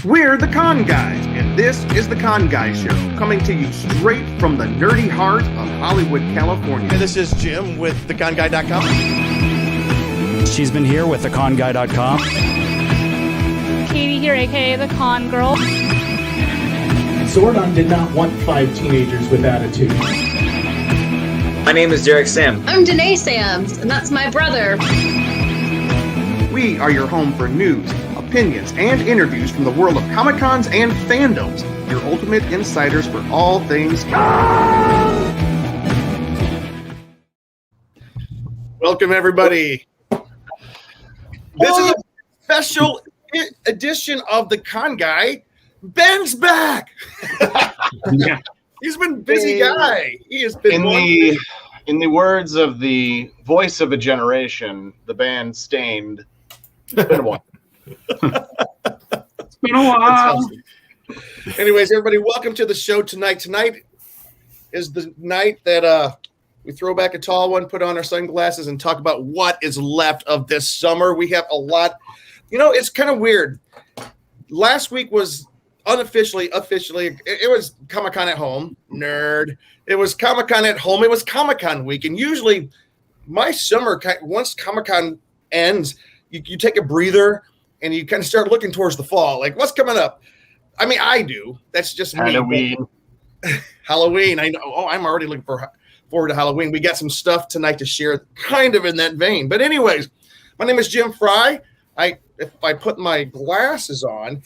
We're the Con Guys, and this is the Con Guy Show, coming to you straight from the nerdy heart of Hollywood, California. Hey, this is Jim with theconguy.com. She's been here with theconguy.com. Katie here, aka the Con Girl. Zordon did not want 5 teenagers with attitude. My name is Derek Sam. I'm Danae Sams, and that's my brother. We are your home for news, opinions, and interviews from the world of Comic-Cons and fandoms. Your ultimate insiders for all things con. Welcome, everybody. This is a special edition of the Con Guy. Ben's back. Yeah. He's been a busy guy. He has been in the words of the voice of a generation, the band Stained. It's been a while. It's been a while. Anyways, everybody, welcome to the show tonight. Tonight is the night that we throw back a tall one, put on our sunglasses, and talk about what is left of this summer. We have a lot. You know, it's kind of weird. Last week was officially, it was Comic-Con at home, nerd. It was Comic-Con at home. It was Comic-Con week. And usually my summer, once Comic-Con ends, you take a breather and you kind of start looking towards the fall. Like, what's coming up? I mean, I do. That's just Halloween. Me. Halloween. I know. Oh, I'm already looking forward to Halloween. We got some stuff tonight to share kind of in that vein. But anyways, my name is Jim Fry. If I put my glasses on,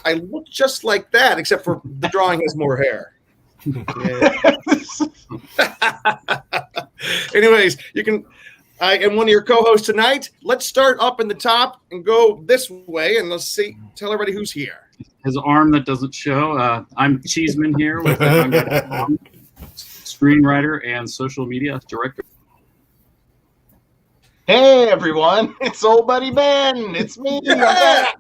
I look just like that, except for the drawing has more hair. Anyways, I am one of your co-hosts tonight. Let's start up in the top and go this way, and let's tell everybody who's here. His arm that doesn't show. I'm Cheeseman here with the screenwriter and social media director. Hey, everyone. It's old buddy Ben. It's me. Yeah.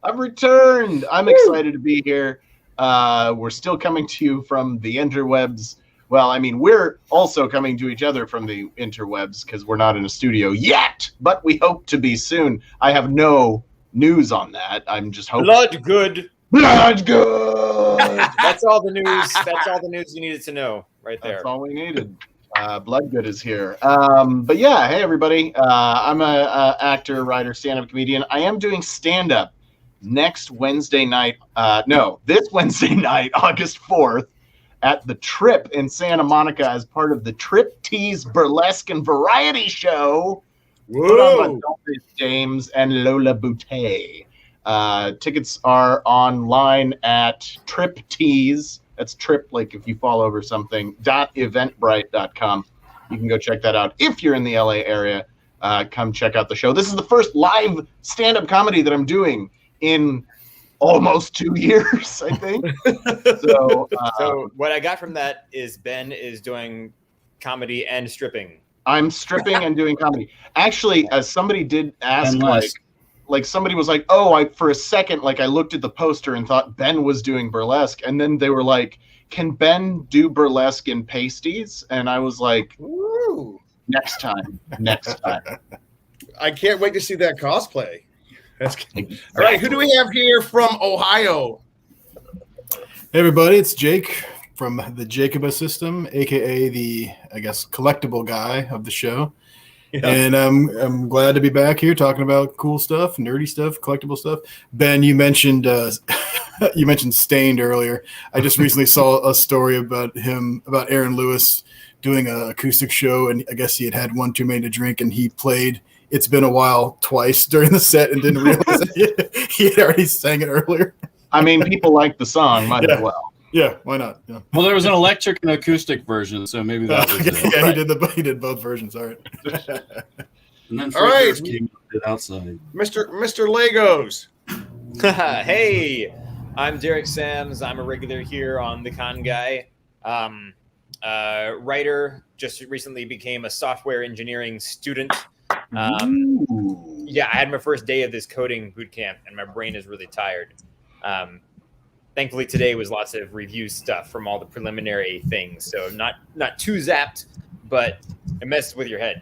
I've returned. I'm excited to be here. We're still coming to you from the interwebs. Well, I mean, we're also coming to each other from the interwebs because we're not in a studio yet, but we hope to be soon. I have no news on that. I'm just hoping. Blood good. Blood good. That's all the news. That's all the news you needed to know right there. That's all we needed. Blood good is here. But yeah, hey, everybody. I'm a actor, writer, stand-up comedian. I am doing stand-up next Wednesday night. This Wednesday night, August 4th, at the Trip in Santa Monica as part of the Trip Tease Burlesque and Variety Show. Put on by Dolphus James and Lola Boutte. Tickets are online at Trip Tease. That's Trip, like if you fall over something, .eventbrite.com. You can go check that out. If you're in the LA area, come check out the show. This is the first live stand-up comedy that I'm doing in almost 2 years, I think. So what I got from that is Ben is doing comedy and stripping. I'm stripping and doing comedy. Actually, as somebody did ask, like somebody was like, for a second, like I looked at the poster and thought Ben was doing burlesque. And then they were like, can Ben do burlesque in pasties? And I was like, ooh, next time. I can't wait to see that cosplay. Exactly. All right, who do we have here from Ohio? Hey everybody, it's Jake from the Jacobus System, aka the, I guess, collectible guy of the show. Yeah. And I'm glad to be back here talking about cool stuff, nerdy stuff, collectible stuff. Ben, you mentioned Stained earlier. I just recently saw a story about Aaron Lewis doing an acoustic show, and I guess he had one too many to drink, and he played It's Been a While twice during the set and didn't realize that he had already sang it earlier. I mean, people like the song, might as well. Yeah, why not? Yeah. Well, there was an electric and acoustic version, so maybe that was it. Yeah, he did both versions. All right. And then all right, came outside. Mr. Legos. Hey, I'm Derek Sams. I'm a regular here on The Con Guy. Writer, just recently became a software engineering student. Yeah, I had my first day of this coding boot camp, and my brain is really tired. Thankfully, today was lots of review stuff from all the preliminary things, so not too zapped, but it messes with your head.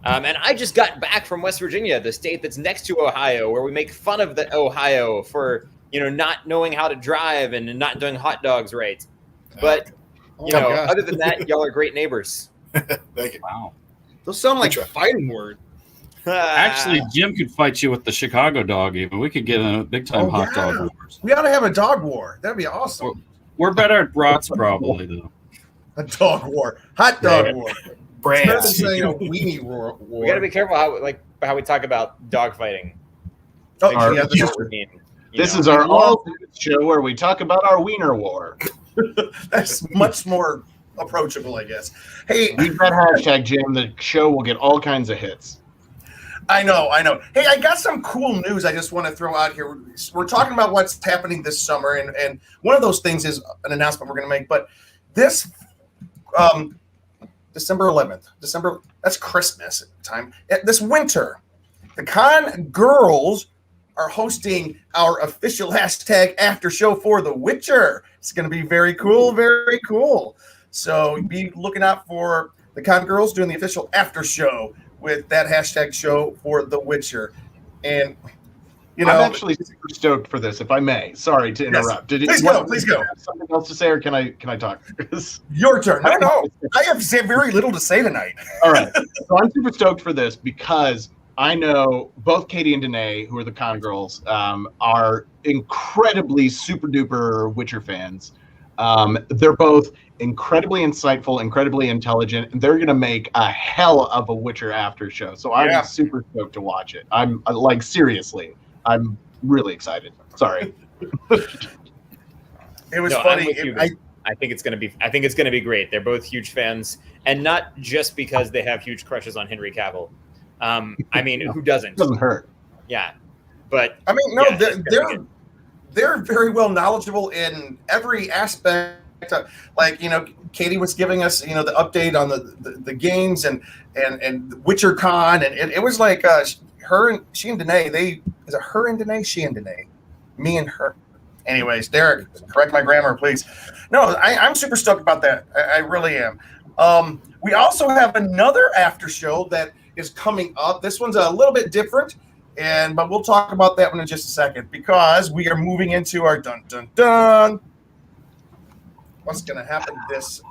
And I just got back from West Virginia, the state that's next to Ohio, where we make fun of the Ohio for not knowing how to drive and not doing hot dogs right. But other than that, y'all are great neighbors. Thank you. Wow. Those sound like fighting words. Actually, Jim could fight you with the Chicago dog. Even we could get in a big time hot dog wars. We ought to have a dog war. That'd be awesome. We're better at brats, probably though. A dog war, hot dog war. Brands. Saying a weenie war. We got to be careful how we talk about dog fighting. Oh, Make sure yeah, we know what we mean, This is our all show where we talk about our wiener war. That's much more approachable, I guess. Hey, Use that hashtag, Jim. The show will get all kinds of hits. I know. Hey, I got some cool news I just want to throw out here. We're talking about what's happening this summer, and one of those things is an announcement we're going to make. But this December 11th, that's Christmas time. This winter, the Con Girls are hosting our official hashtag after show for The Witcher. It's going to be very cool, very cool. So be looking out for the Con Girls doing the official after show with that hashtag show for The Witcher. And, I'm actually super stoked for this, if I may. Sorry to interrupt. Yes. Please go. Have something else to say, or can I talk? Your turn. No. I have very little to say tonight. All right. So I'm super stoked for this because I know both Katie and Danae, who are the Con Girls, are incredibly super duper Witcher fans. They're both incredibly insightful, incredibly intelligent, and they're going to make a hell of a Witcher after show. So I'm super stoked to watch it. I'm like, seriously, I'm really excited. Sorry. It was funny. I think it's going to be great. They're both huge fans, and not just because they have huge crushes on Henry Cavill. I mean, who doesn't? It doesn't hurt. Yeah. But I mean, no, they're very well knowledgeable in every aspect. Like, Katie was giving us, the update on the games and Witcher Con, and it was like she and Danae. Is it her and Danae? She and Danae, me and her. Anyways, Derek, correct my grammar, please. No, I'm super stoked about that. I really am. We also have another after show that is coming up. This one's a little bit different, but we'll talk about that one in just a second because we are moving into our dun dun dun. What's going to happen this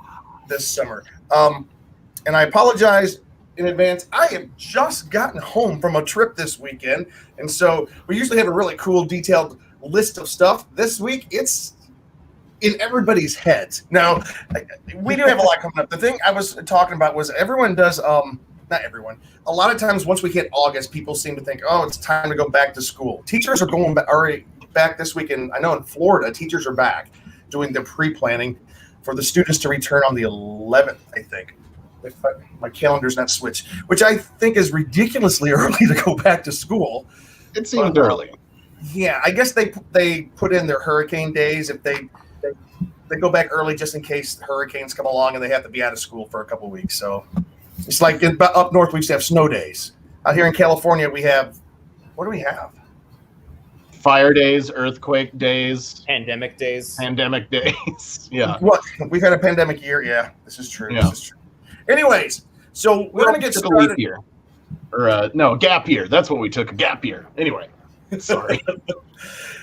summer? And I apologize in advance. I have just gotten home from a trip this weekend, and so we usually have a really cool, detailed list of stuff. This week, it's in everybody's heads. Now, we do have a lot coming up. The thing I was talking about was everyone does. Not everyone. A lot of times, once we hit August, people seem to think, "Oh, it's time to go back to school." Teachers are already back this week, and I know in Florida, teachers are back doing the pre-planning for the students to return on the 11th, I think. If my calendar's not switched, which I think is ridiculously early to go back to school. It seemed early. Yeah, I guess they put in their hurricane days if they go back early just in case hurricanes come along and they have to be out of school for a couple of weeks. So it's like up north we used to have snow days. Out here in California we have, what do we have? Fire days, earthquake days, pandemic days. Yeah. What? We've had a pandemic year. Yeah, this is true. Yeah. This is true. Anyways, so we're going to get started. A leap year. Or no, gap year. That's what we took, a gap year. Anyway, sorry.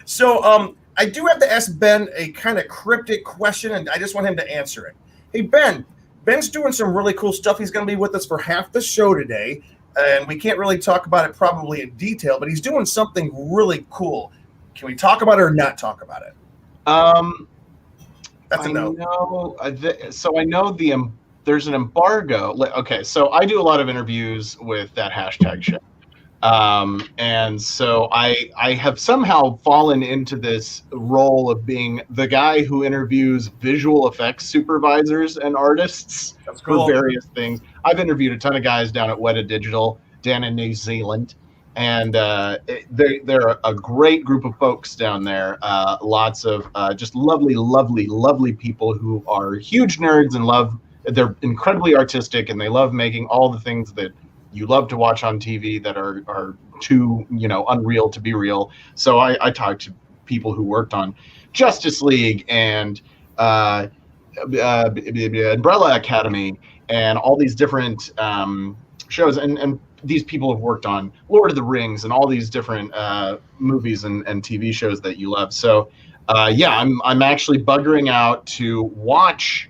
So I do have to ask Ben a kind of cryptic question, and I just want him to answer it. Hey, Ben's doing some really cool stuff. He's going to be with us for half the show today. And we can't really talk about it probably in detail, but he's doing something really cool. Can we talk about it or not talk about it? That's a no. So I know there's an embargo. Okay, so I do a lot of interviews with that hashtag show. And so I have somehow fallen into this role of being the guy who interviews visual effects supervisors and artists for various things. I've interviewed a ton of guys down at Weta Digital, down in New Zealand, and they're a great group of folks down there. Lots of just lovely, lovely, lovely people who are huge nerds and they're incredibly artistic, and they love making all the things that you love to watch on TV that are too, unreal to be real. So I talked to people who worked on Justice League and Umbrella Academy and all these different shows, and these people have worked on Lord of the Rings and all these different movies and TV shows that you love. So I'm actually buggering out to watch.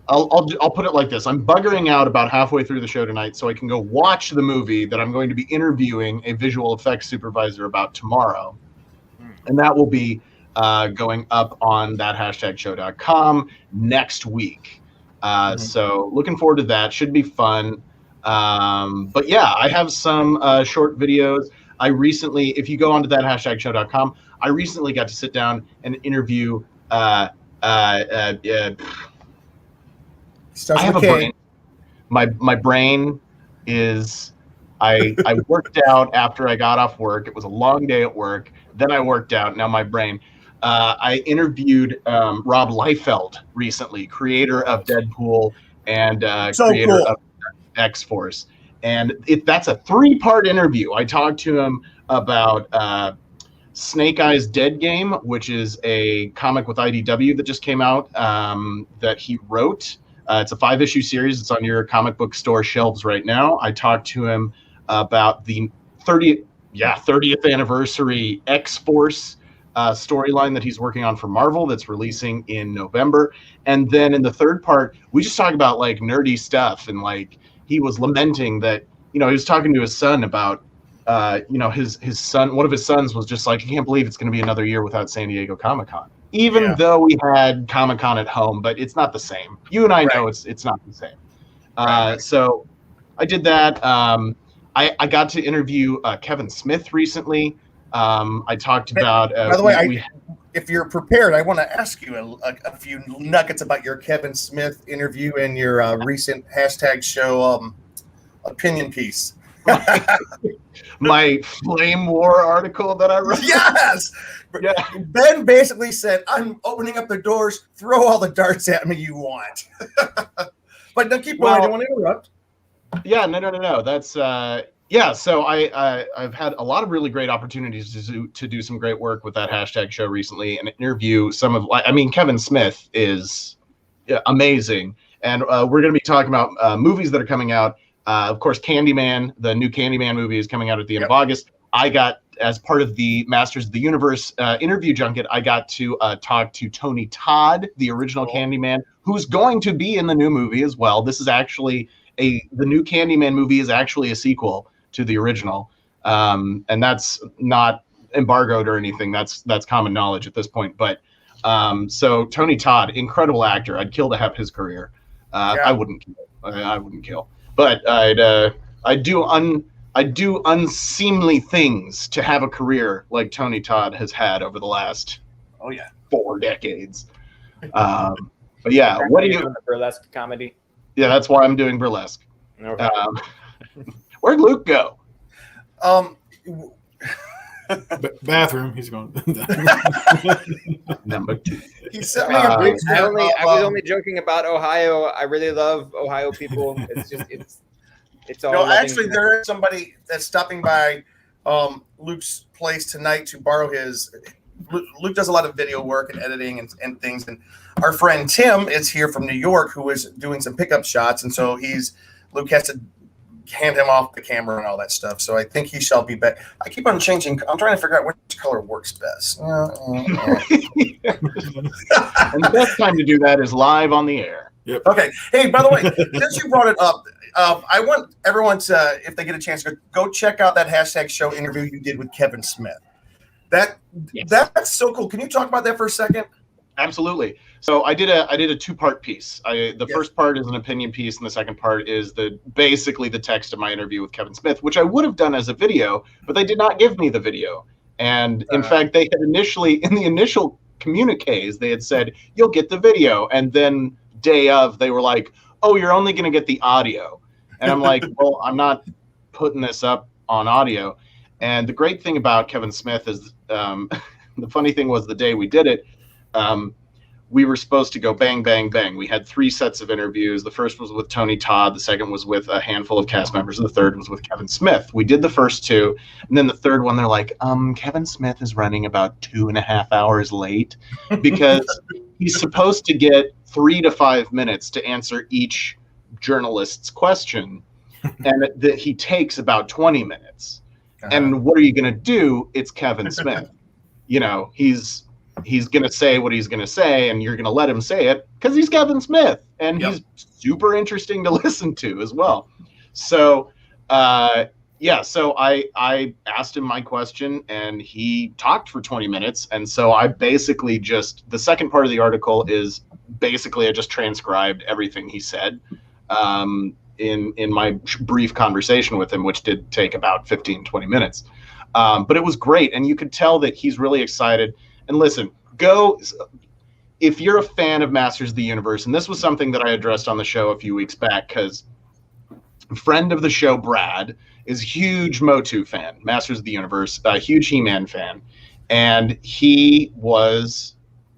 I'll put it like this: I'm buggering out about halfway through the show tonight, so I can go watch the movie that I'm going to be interviewing a visual effects supervisor about tomorrow, and that will be going up on that#show.com next week. So looking forward to that. Should be fun. But yeah, I have some short videos. I recently, if you go onto that#show.com, I recently got to sit down and interview. I have a brain. My brain is. I worked out after I got off work. It was a long day at work. Then I worked out. Now my brain. I interviewed Rob Liefeld recently, creator of Deadpool and creator of X-Force. And that's a 3-part interview. I talked to him about Snake Eyes Dead Game, which is a comic with IDW that just came out that he wrote. It's a 5-issue series. It's on your comic book store shelves right now. I talked to him about the 30th anniversary X-Force storyline that he's working on for Marvel that's releasing in November. And then in the 3rd part, we just talk about like nerdy stuff. And like he was lamenting that, he was talking to his son about, his son, one of his sons was just like, I can't believe it's going to be another year without San Diego Comic-Con. Even though we had Comic-Con at home, but it's not the same. You and I know it's not the same. So I did that. I got to interview Kevin Smith recently. I talked about. By the way, if you're prepared, I want to ask you a few nuggets about your Kevin Smith interview and your recent #show opinion piece. My Flame War article that I wrote. Yes. Yeah. Ben basically said, "I'm opening up the doors. Throw all the darts at me you want." But don't keep going. I don't want to interrupt. Yeah, no. That's so I've had a lot of really great opportunities to do some great work with that #show recently and interview some of. Kevin Smith is amazing, and we're going to be talking about movies that are coming out. Of course, Candyman, the new Candyman movie is coming out at the end of August. I got, as part of the Masters of the Universe interview junket, I got to talk to Tony Todd, the original Candyman, who's going to be in the new movie as well. This is actually the new Candyman movie is actually a sequel to the original, and that's not embargoed or anything. That's common knowledge at this point. But so Tony Todd, incredible actor. I'd kill to have his career. I wouldn't kill. I wouldn't kill. But I do unseemly things to have a career like Tony Todd has had over the last 4 decades. But yeah, what do you the burlesque comedy? Yeah, that's why I'm doing burlesque. Okay. Where'd Luke go? Bathroom. He's going. Number 2. He sent me a brief I was only joking about Ohio. I really love Ohio people. It's all. No, actually, there is somebody that's stopping by Luke's place tonight to borrow his. Luke does a lot of video work and editing and things, and our friend Tim is here from New York, who is doing some pickup shots, and so Luke has to hand him off the camera and all that stuff. So I think he shall be back. I keep on changing. I'm trying to figure out which color works best. And the best time to do that is live on the air. Yep. Okay. Hey, by the way, since you brought it up, I want everyone to, if they get a chance, go check out that #show interview you did with Kevin Smith. That's so cool. Can you talk about that for a second? Absolutely. So I did a 2-part piece. The first part is an opinion piece, and the second part is basically the text of my interview with Kevin Smith, which I would have done as a video, but they did not give me the video. And in fact, they had in the initial communiques, they had said, "You'll get the video," and then day of, they were like, "Oh, you're only going to get the audio." And I'm like, "Well, I'm not putting this up on audio." And the great thing about Kevin Smith is, the funny thing was the day we did it, we were supposed to go bang, bang, bang. We had 3 sets of interviews. The first was with Tony Todd. The second was with a handful of cast members. And the third was with Kevin Smith. We did the first 2. And then the third one, they're like, Kevin Smith is running about 2.5 hours late because he's supposed to get 3 to 5 minutes to answer each journalist's question. and that he takes about 20 minutes. And what are you going to do? It's Kevin Smith. He's going to say what he's going to say, and you're going to let him say it because he's Kevin Smith, and he's super interesting to listen to as well. So, so I asked him my question, and he talked for 20 minutes. And so I basically the second part of the article is basically I just transcribed everything he said in my brief conversation with him, which did take about 15, 20 minutes. But it was great. And you could tell that he's really excited. And listen, if you're a fan of Masters of the Universe, and this was something that I addressed on the show a few weeks back, because a friend of the show, Brad, is a huge Motu fan, Masters of the Universe, a huge He-Man fan. And he was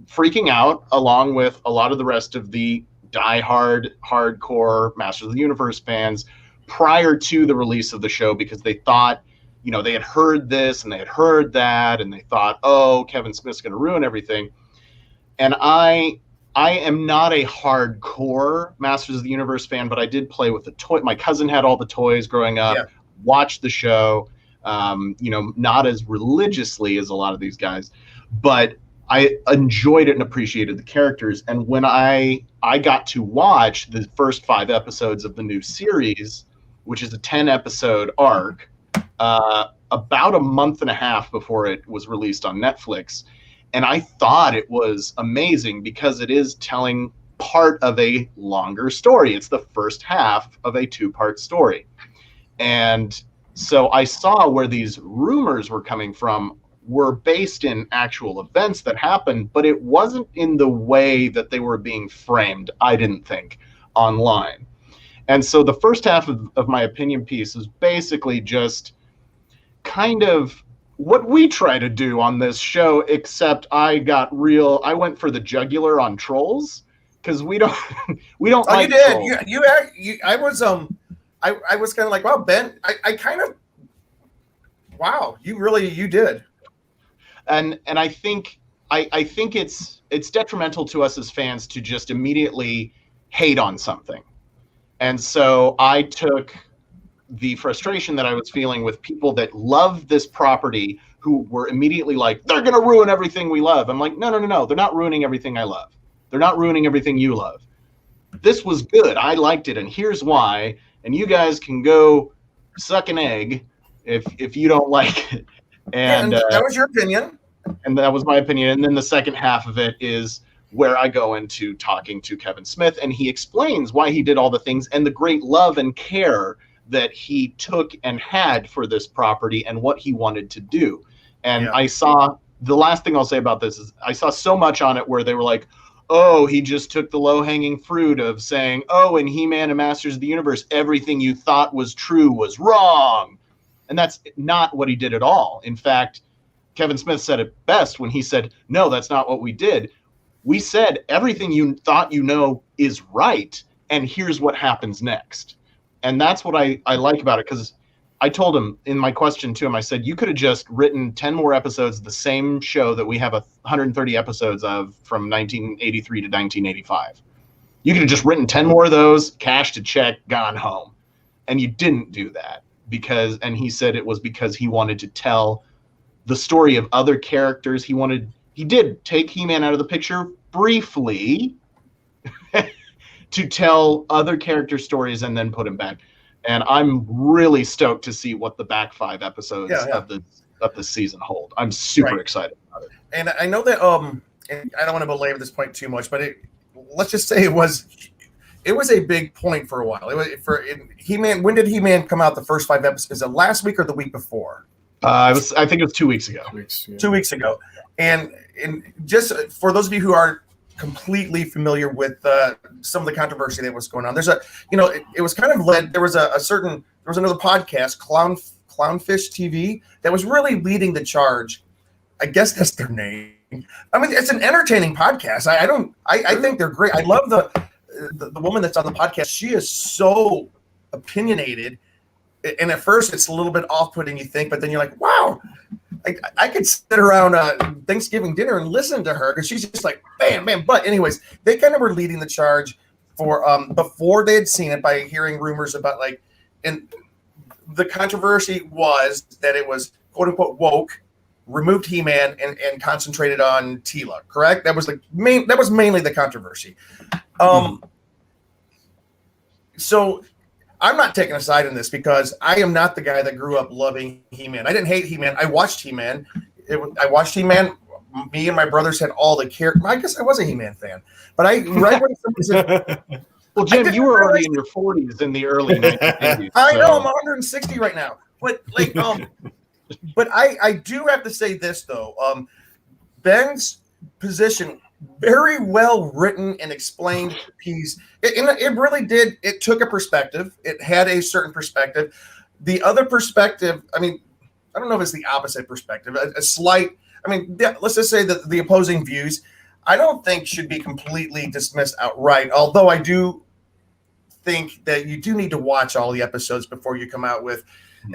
freaking out along with a lot of the rest of the diehard, hardcore Masters of the Universe fans prior to the release of the show, because they thought, they had heard this and they had heard that, and they thought, oh, Kevin Smith's going to ruin everything. And I am not a hardcore Masters of the Universe fan, but I did play with the toy. My cousin had all the toys growing up, watched the show, not as religiously as a lot of these guys, but I enjoyed it and appreciated the characters. And when I got to watch the first 5 episodes of the new series, which is a 10-episode arc, about a month and a half before it was released on Netflix. And I thought it was amazing because it is telling part of a longer story. It's the first half of a 2-part story. And so I saw where these rumors were coming from were based in actual events that happened, but it wasn't in the way that they were being framed, I didn't think, online. And so the first half of my opinion piece is basically just kind of what we try to do on this show, except I went for the jugular on trolls, because we don't like you did. Trolls. I was kind of like, wow, Ben, I kind of, wow, you did. And I think it's detrimental to us as fans to just immediately hate on something. And so I took the frustration that I was feeling with people that love this property who were immediately like, they're going to ruin everything we love. I'm like, no. They're not ruining everything I love. They're not ruining everything you love. This was good. I liked it. And here's why. And you guys can go suck an egg if you don't like it. And that was your opinion. And that was my opinion. And then the second half of it is where I go into talking to Kevin Smith, and he explains why he did all the things and the great love and care that he took and had for this property and what he wanted to do. And I saw, the last thing I'll say about this is I saw so much on it where they were like, oh, he just took the low-hanging fruit of saying, oh, in He-Man and Masters of the Universe, everything you thought was true was wrong. And that's not what he did at all. In fact, Kevin Smith said it best when he said, no, that's not what we did. We said everything you thought is right, and here's what happens next. And that's what I like about it, because I told him in my question to him, I said, you could have just written 10 more episodes of the same show that we have 130 episodes of from 1983 to 1985. You could have just written 10 more of those, cashed a check, gone home. And you didn't do that and he said it was because he wanted to tell the story of other characters. He did take He-Man out of the picture briefly to tell other character stories and then put him back. And I'm really stoked to see what the back 5 episodes of the season hold. I'm super excited about it. And I know that and I don't want to belabor this point too much, but let's just say it was a big point for a while. It was He-Man. When did He-Man come out? The first 5 episodes? Is it last week or the week before? I think it was 2 weeks ago. 2 weeks ago. And just for those of you who aren't completely familiar with some of the controversy that was going on, there's it was kind of led. There was another podcast, Clownfish TV, that was really leading the charge. I guess that's their name. I mean, it's an entertaining podcast. I think they're great. I love the woman that's on the podcast. She is so opinionated. And at first, it's a little bit off-putting, you think, but then you're like, wow, I could sit around Thanksgiving dinner and listen to her because she's just like, bam, bam. But anyways, they kind of were leading the charge for before they had seen it by hearing rumors about like and the controversy was that it was quote unquote woke, removed He-Man and concentrated on Tila. Correct? That was mainly the controversy. So I'm not taking a side in this because I am not the guy that grew up loving He-Man. I didn't hate He-Man. I watched He-Man. I watched He-Man. Me and my brothers had all the characters. I guess I was a He-Man fan, but right when somebody said, well, Jim, you were already in your 40s in the early 1980s. I know I'm 160 right now, but like, but I do have to say this though. Ben's position, very well written and explained piece. It really did. It took a perspective. It had a certain perspective. The other perspective, I mean, I don't know if it's the opposite perspective. A slight. I mean, let's just say that the opposing views, I don't think should be completely dismissed outright. Although I do think that you do need to watch all the episodes before you come out with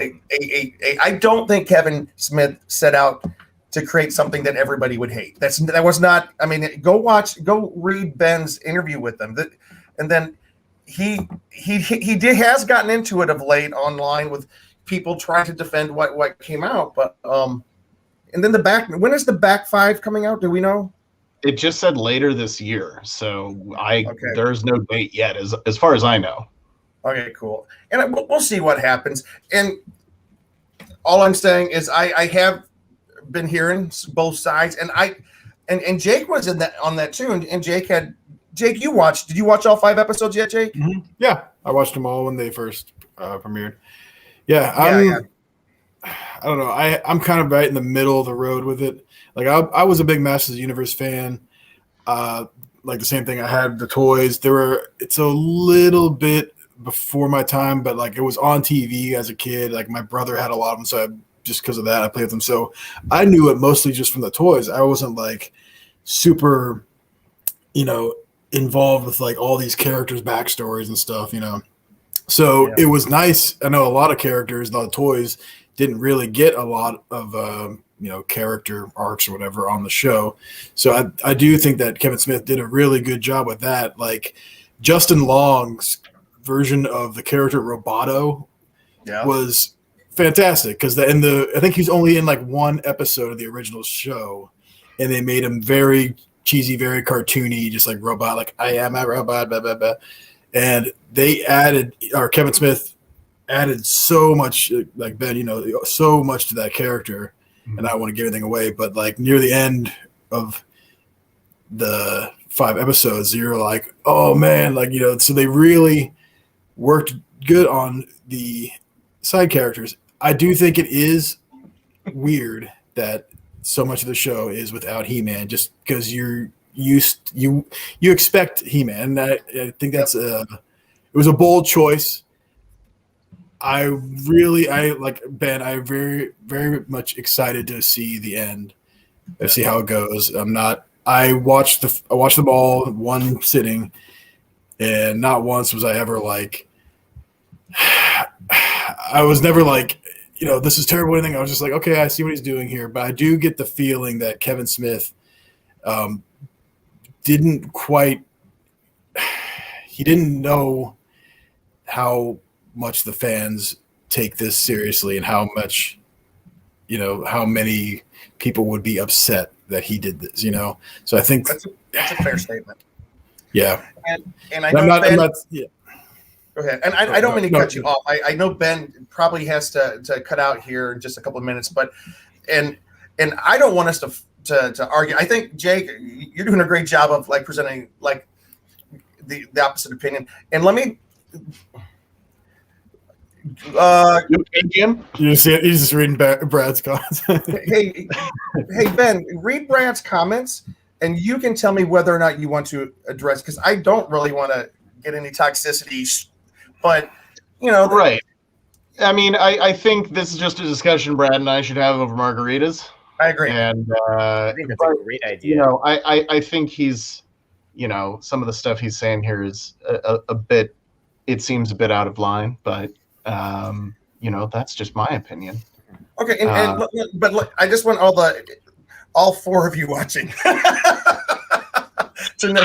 I don't think Kevin Smith set out to create something that everybody would hate. That was not. I mean, go read Ben's interview with them. And then he has gotten into it of late online with people trying to defend what came out, but and then when is the back 5 coming out? Do we know? It just said later this year, so there's no date yet, as far as I know. Okay, cool. And we'll see what happens. And all I'm saying is I have been hearing both sides, and Jake was on that too. And Jake, did you watch all 5 episodes yet, Jake? Mm-hmm. Yeah, I watched them all when they first premiered. Yeah, I don't know. I'm kind of right in the middle of the road with it. Like I was a big Masters of the Universe fan. Like the same thing. I had the toys. It's a little bit before my time, but like it was on TV as a kid. Like my brother had a lot of them, so just because of that, I played with them. So I knew it mostly just from the toys. I wasn't like super, involved with like all these characters' backstories and stuff. So It was nice. I know a lot of characters, a lot of toys didn't really get a lot of character arcs or whatever on the show. So I do think that Kevin Smith did a really good job with that. Like Justin Long's version of the character Roboto was fantastic because I think he's only in like one episode of the original show, and they made him very cheesy, very cartoony, just like robot, like I am a robot, blah blah blah. And Kevin Smith added so much, like Ben, so much to that character, and I don't want to give anything away, but like near the end of the 5 episodes, you're like, oh man, like so they really worked good on the side characters. I do think it is weird that so much of the show is without He-Man, just because you expect He-Man. I think that's it was a bold choice. I like Ben. I'm very, very much excited to see the end, to see how it goes. I watched them all in one sitting, and not once was I ever like, I was never like, this is terrible or anything. I was just like, okay, I see what he's doing here. But I do get the feeling that Kevin Smith didn't know how much the fans take this seriously and how much, how many people would be upset that he did this, So I think that's a fair statement. Yeah. And I know Ben, go ahead. And I don't mean to cut you off. I know Ben probably has to cut out here in just a couple of minutes, but and I don't want us to argue. I think Jake, you're doing a great job of like presenting like the opposite opinion. And let me Jim? You're just reading Brad's comments. hey Ben, read Brad's comments and you can tell me whether or not you want to address, because I don't really want to get any toxicity, but right. I mean, I think this is just a discussion Brad and I should have over margaritas. I agree. And I think that's a great idea. I think he's, some of the stuff he's saying here is a bit, it seems a bit out of line, but that's just my opinion. Okay, but look, I just want all 4 of you watching to know,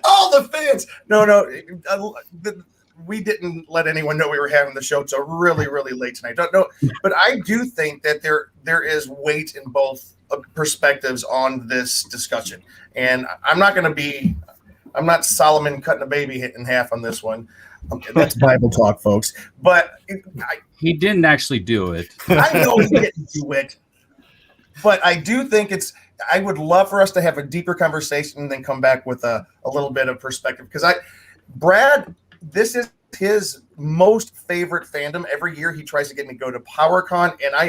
all the fans. No, we didn't let anyone know we were having the show till really, really late tonight. Don't know, but I do think that there is weight in both perspectives on this discussion, and I'm not Solomon cutting a baby in half on this one. Okay, that's Bible talk, folks. But he didn't actually do it. I know he didn't do it, but I do think I would love for us to have a deeper conversation and then come back with a little bit of perspective. Because Brad, this is his most favorite fandom. Every year he tries to get me to go to PowerCon, and I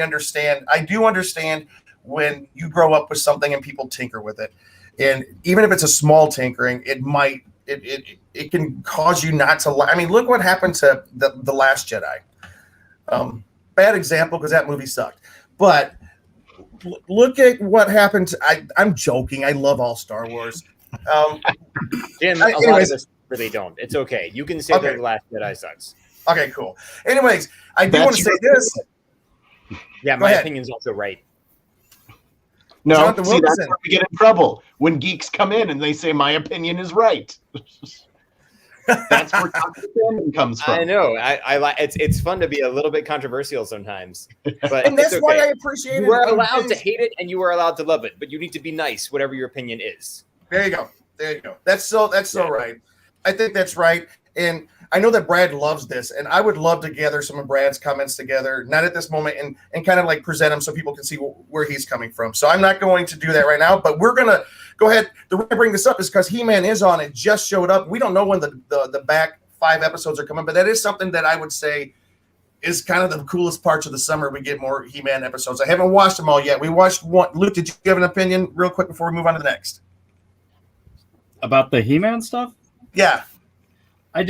do understand when you grow up with something and people tinker with it. And even if it's a small tinkering, it can cause you not to like. I mean, look what happened to the Last Jedi. Bad example because that movie sucked. But look at what happened. I'm joking. I love all Star Wars. Jim, a lot of us really don't. It's okay. You can say that The Last Jedi sucks. Okay, cool. Anyways, I do want to say this. Yeah, my opinion's also right. No, see, that's where we get in trouble when geeks come in and they say my opinion is right. That's where fandom comes from. I know. I like it's fun to be a little bit controversial sometimes, but and that's why I appreciate it. You are allowed to hate it and you are allowed to love it, but you need to be nice, whatever your opinion is. There you go. That's so right. I think that's right, and I know that Brad loves this, and I would love to gather some of Brad's comments together, not at this moment, and kind of like present them so people can see where he's coming from. So I'm not going to do that right now, but we're going to go ahead. The reason I bring this up is because He-Man is on. It just showed up. We don't know when the back 5 episodes are coming, but that is something that I would say is kind of the coolest parts of the summer. We get more He-Man episodes. I haven't watched them all yet. We watched one. Luke, did you have an opinion real quick before we move on to the next? About the He-Man stuff? Yeah. I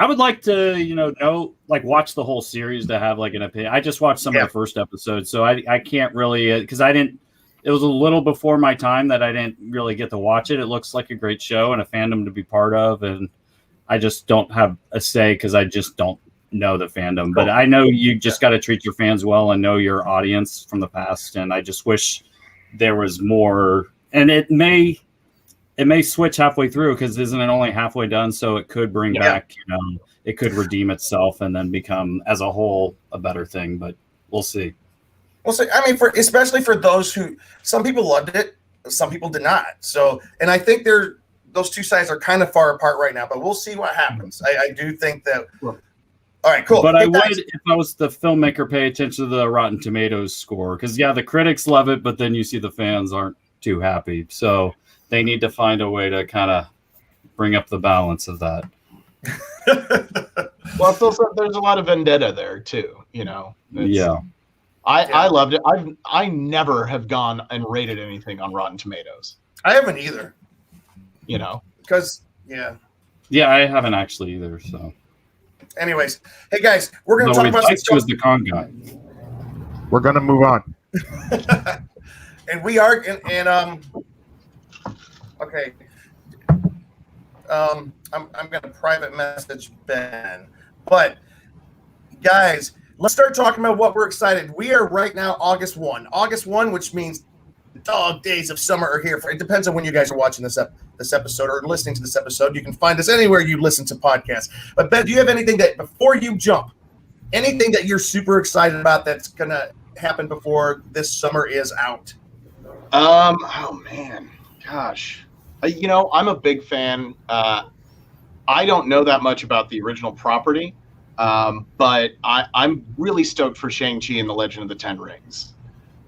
would like to, watch the whole series to have like an opinion. I just watched some of the first episodes, so I can't really, because it was a little before my time that I didn't really get to watch it. It looks like a great show and a fandom to be part of, and I just don't have a say because I just don't know the fandom. Cool. But I know you just got to treat your fans well and know your audience from the past, and I just wish there was more. And it may switch halfway through because isn't it only halfway done? So it could bring back, it could redeem itself and then become as a whole a better thing. But we'll see. We'll see. I mean, especially for those who, some people loved it, some people did not. So, and I think those two sides are kind of far apart right now. But we'll see what happens. I do think that. All right, cool. But I would, if I was the filmmaker, pay attention to the Rotten Tomatoes score because the critics love it, but then you see the fans aren't too happy. So. They need to find a way to kind of bring up the balance of that. Well, there's a lot of vendetta there too. I loved it. I never have gone and rated anything on Rotten Tomatoes. I haven't either. Because I haven't actually either. So, anyways, hey guys, we're gonna talk about some was the con guy. We're gonna move on, and we are okay. I'm going to private message Ben. But, guys, let's start talking about what we're excited. We are right now August 1. August 1, which means the dog days of summer are here. It depends on when you guys are watching this episode or listening to this episode. You can find us anywhere you listen to podcasts. But, Ben, do you have anything that, before you jump, anything that you're super excited about that's going to happen before this summer is out? Oh, man. Gosh. I'm a big fan. I don't know that much about the original property, but I'm really stoked for Shang-Chi and the Legend of the Ten Rings.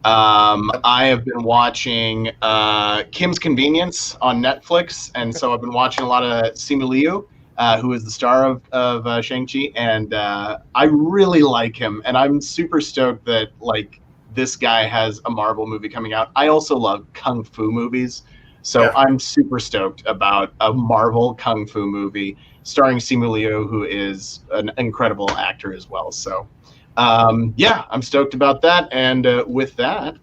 I have been watching Kim's Convenience on Netflix, and so I've been watching a lot of Simu Liu, who is the star of Shang-Chi, and I really like him, and I'm super stoked that this guy has a Marvel movie coming out. I also love kung fu movies. So I'm super stoked about a Marvel kung fu movie starring Simu Liu, who is an incredible actor as well. So, I'm stoked about that. And with that,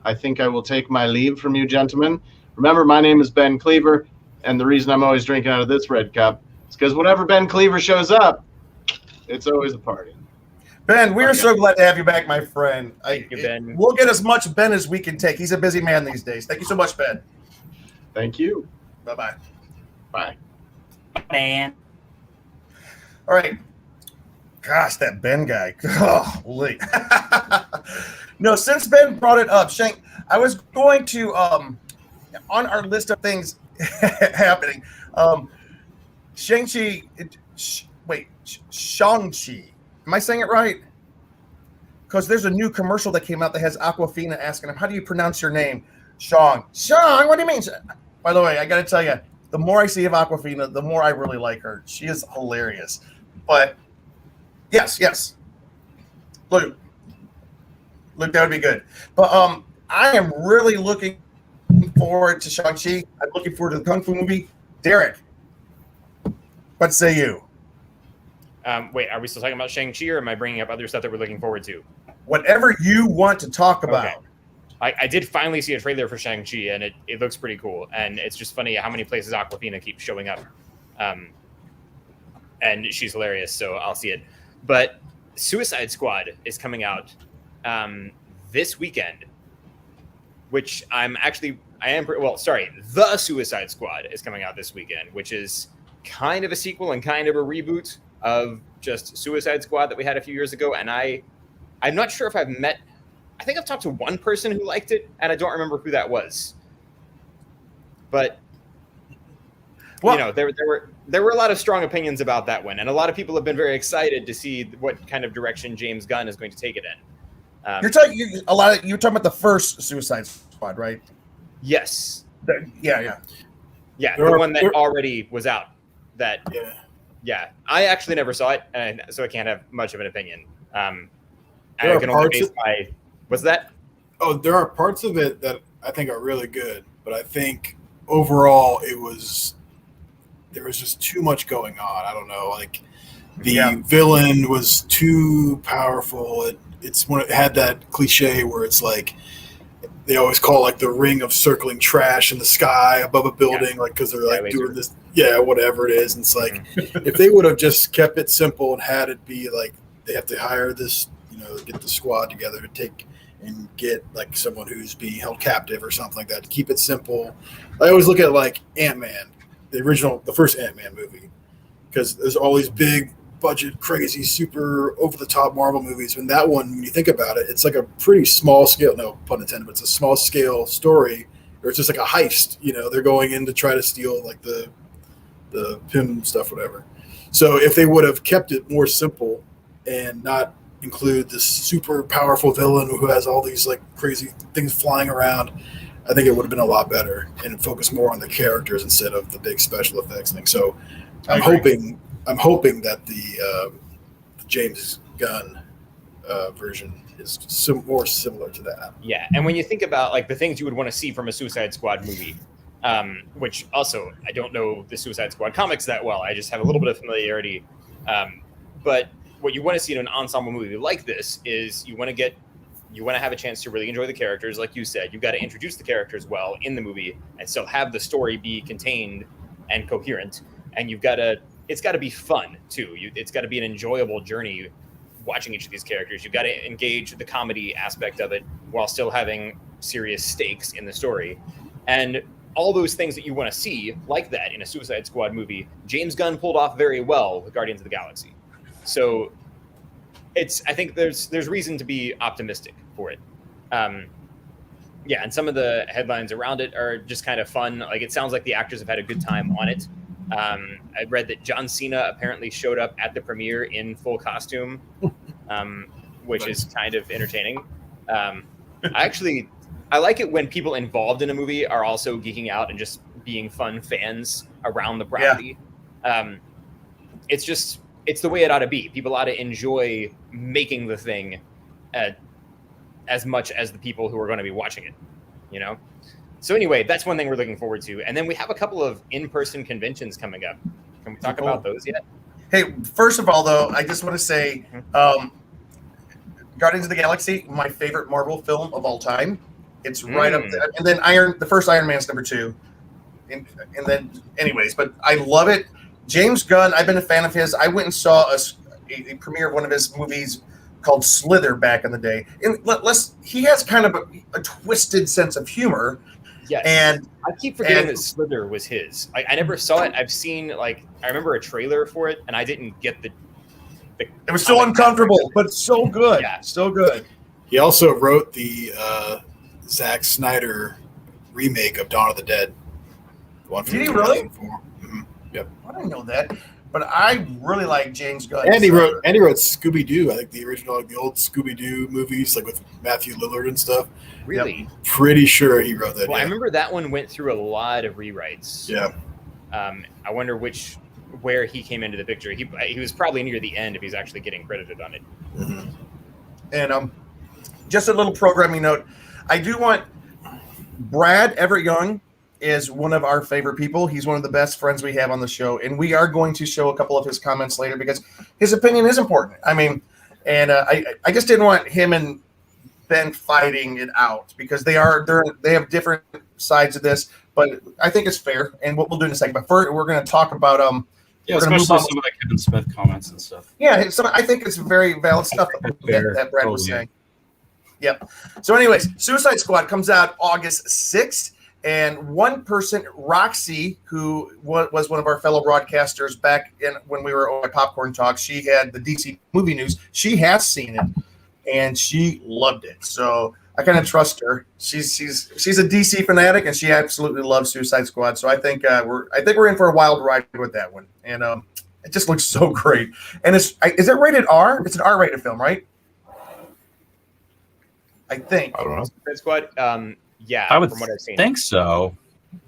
I think I will take my leave from you, gentlemen. Remember, my name is Ben Cleaver, and the reason I'm always drinking out of this red cup is because whenever Ben Cleaver shows up, it's always a party. Ben, we are so glad to have you back, my friend. Thank you, Ben. We'll get as much Ben as we can take. He's a busy man these days. Thank you so much, Ben. Thank you. Bye-bye. Bye. Man. All right. Gosh, that Ben guy. Holy. No, since Ben brought it up, Shank, I was going to on our list of things happening. Shang-Chi. Shang-Chi. Am I saying it right? Because there's a new commercial that came out that has Aquafina asking him, "How do you pronounce your name?" Sean. What do you mean? By the way, I got to tell you, the more I see of Aquafina, the more I really like her. She is hilarious. But yes. Look, that would be good. But I am really looking forward to Shang-Chi. I'm looking forward to the Kung Fu movie. Derek, what say you? Wait, are we still talking about Shang-Chi, or am I bringing up other stuff that we're looking forward to? Whatever you want to talk about. Okay. I did finally see a trailer for Shang-Chi, and it looks pretty cool. And it's just funny how many places Aquafina keeps showing up. And she's hilarious, so I'll see it. But Suicide Squad is coming out this weekend, which The Suicide Squad is coming out this weekend, which is kind of a sequel and kind of a reboot of just Suicide Squad that we had a few years ago. And I'm not sure if I think I've talked to one person who liked it, and I don't remember who that was. But there were a lot of strong opinions about that one, and a lot of people have been very excited to see what kind of direction James Gunn is going to take it in. You're talking about the first Suicide Squad, right? Yes. Yeah. The one that already was out. Yeah. I actually never saw it, and so I can't have much of an opinion. I can only base my. What's that? Oh, there are parts of it that I think are really good, but I think overall there was just too much going on. I don't know, like the villain was too powerful. It's when it had that cliche where it's like they always call like the ring of circling trash in the sky above a building, like because they're like doing this, whatever it is. And it's like if they would have just kept it simple and had it be like they have to hire this, get the squad together to take and get like someone who's being held captive or something like that. To keep it simple, I always look at like Ant-Man, the first Ant-Man movie, because there's all these big budget, crazy, super over the top Marvel movies. And that one, when you think about it, it's like a pretty small scale, no pun intended, but it's a small scale story, or it's just like a heist. They're going in to try to steal like the PIM stuff, whatever. So if they would have kept it more simple and not include this super powerful villain who has all these like crazy things flying around, I think it would have been a lot better and focus more on the characters instead of the big special effects thing. So I'm hoping that the James Gunn version is more similar to that. Yeah, and when you think about like the things you would want to see from a Suicide Squad movie, which also I don't know the Suicide Squad comics that well. I just have a little bit of familiarity, but what you want to see in an ensemble movie like this is you want to have a chance to really enjoy the characters. Like you said, you've got to introduce the characters well in the movie and still have the story be contained and coherent. And it's got to be fun too. It's got to be an enjoyable journey watching each of these characters. You've got to engage the comedy aspect of it while still having serious stakes in the story. And all those things that you want to see like that in a Suicide Squad movie, James Gunn pulled off very well with Guardians of the Galaxy. So I think there's reason to be optimistic for it. And some of the headlines around it are just kind of fun. Like it sounds like the actors have had a good time on it. I read that John Cena apparently showed up at the premiere in full costume, which is kind of entertaining. I like it when people involved in a movie are also geeking out and just being fun fans around the property. Yeah. It's the way it ought to be. People ought to enjoy making the thing as much as the people who are going to be watching it, So anyway, that's one thing we're looking forward to. And then we have a couple of in-person conventions coming up. Can we talk about those yet? Hey, first of all, though, I just want to say Guardians of the Galaxy, my favorite Marvel film of all time. It's right up there. And then the first Iron Man's number 2. And then, anyways, but I love it. James Gunn, I've been a fan of his. I went and saw a premiere of one of his movies called Slither back in the day. And he has kind of a twisted sense of humor, Yes. And I keep forgetting that Slither was his. I never saw it. I've seen I remember a trailer for it, and I didn't get the it was so uncomfortable, but so good. Yeah. So good. He also wrote the Zack Snyder remake of Dawn of the Dead. The one from Did he really? 2004. Mhm. Yep. I didn't know that, but I really like James Gunn. And he wrote Scooby Doo. I think the original, like the old Scooby Doo movies, like with Matthew Lillard and stuff. Really? Yep. Pretty sure he wrote that. Well, yeah. I remember that one went through a lot of rewrites. Yeah. I wonder where he came into the picture. He was probably near the end if he's actually getting credited on it. Mm-hmm. And just a little programming note. I do want Brad Everett Young is one of our favorite people. He's one of the best friends we have on the show, and we are going to show a couple of his comments later because his opinion is important. I mean, and I just didn't want him and Ben fighting it out because they have different sides of this, but I think it's fair. And what we'll do in a second. But first, we're going to talk about especially some of the Kevin Smith comments and stuff. Yeah, I think it's very valid stuff that Brad was saying. Yep. So, anyways, Suicide Squad comes out August 6th. And one person, Roxy, who was one of our fellow broadcasters back when we were at Popcorn Talk, she had the DC movie news. She has seen it, and she loved it. So I kind of trust her. She's a DC fanatic, and she absolutely loves Suicide Squad. So I think we're in for a wild ride with that one. And it just looks so great. And is it rated R? It's an R-rated film, right? I think. I don't know. Suicide Squad. Yeah, I would from what I've seen. think so.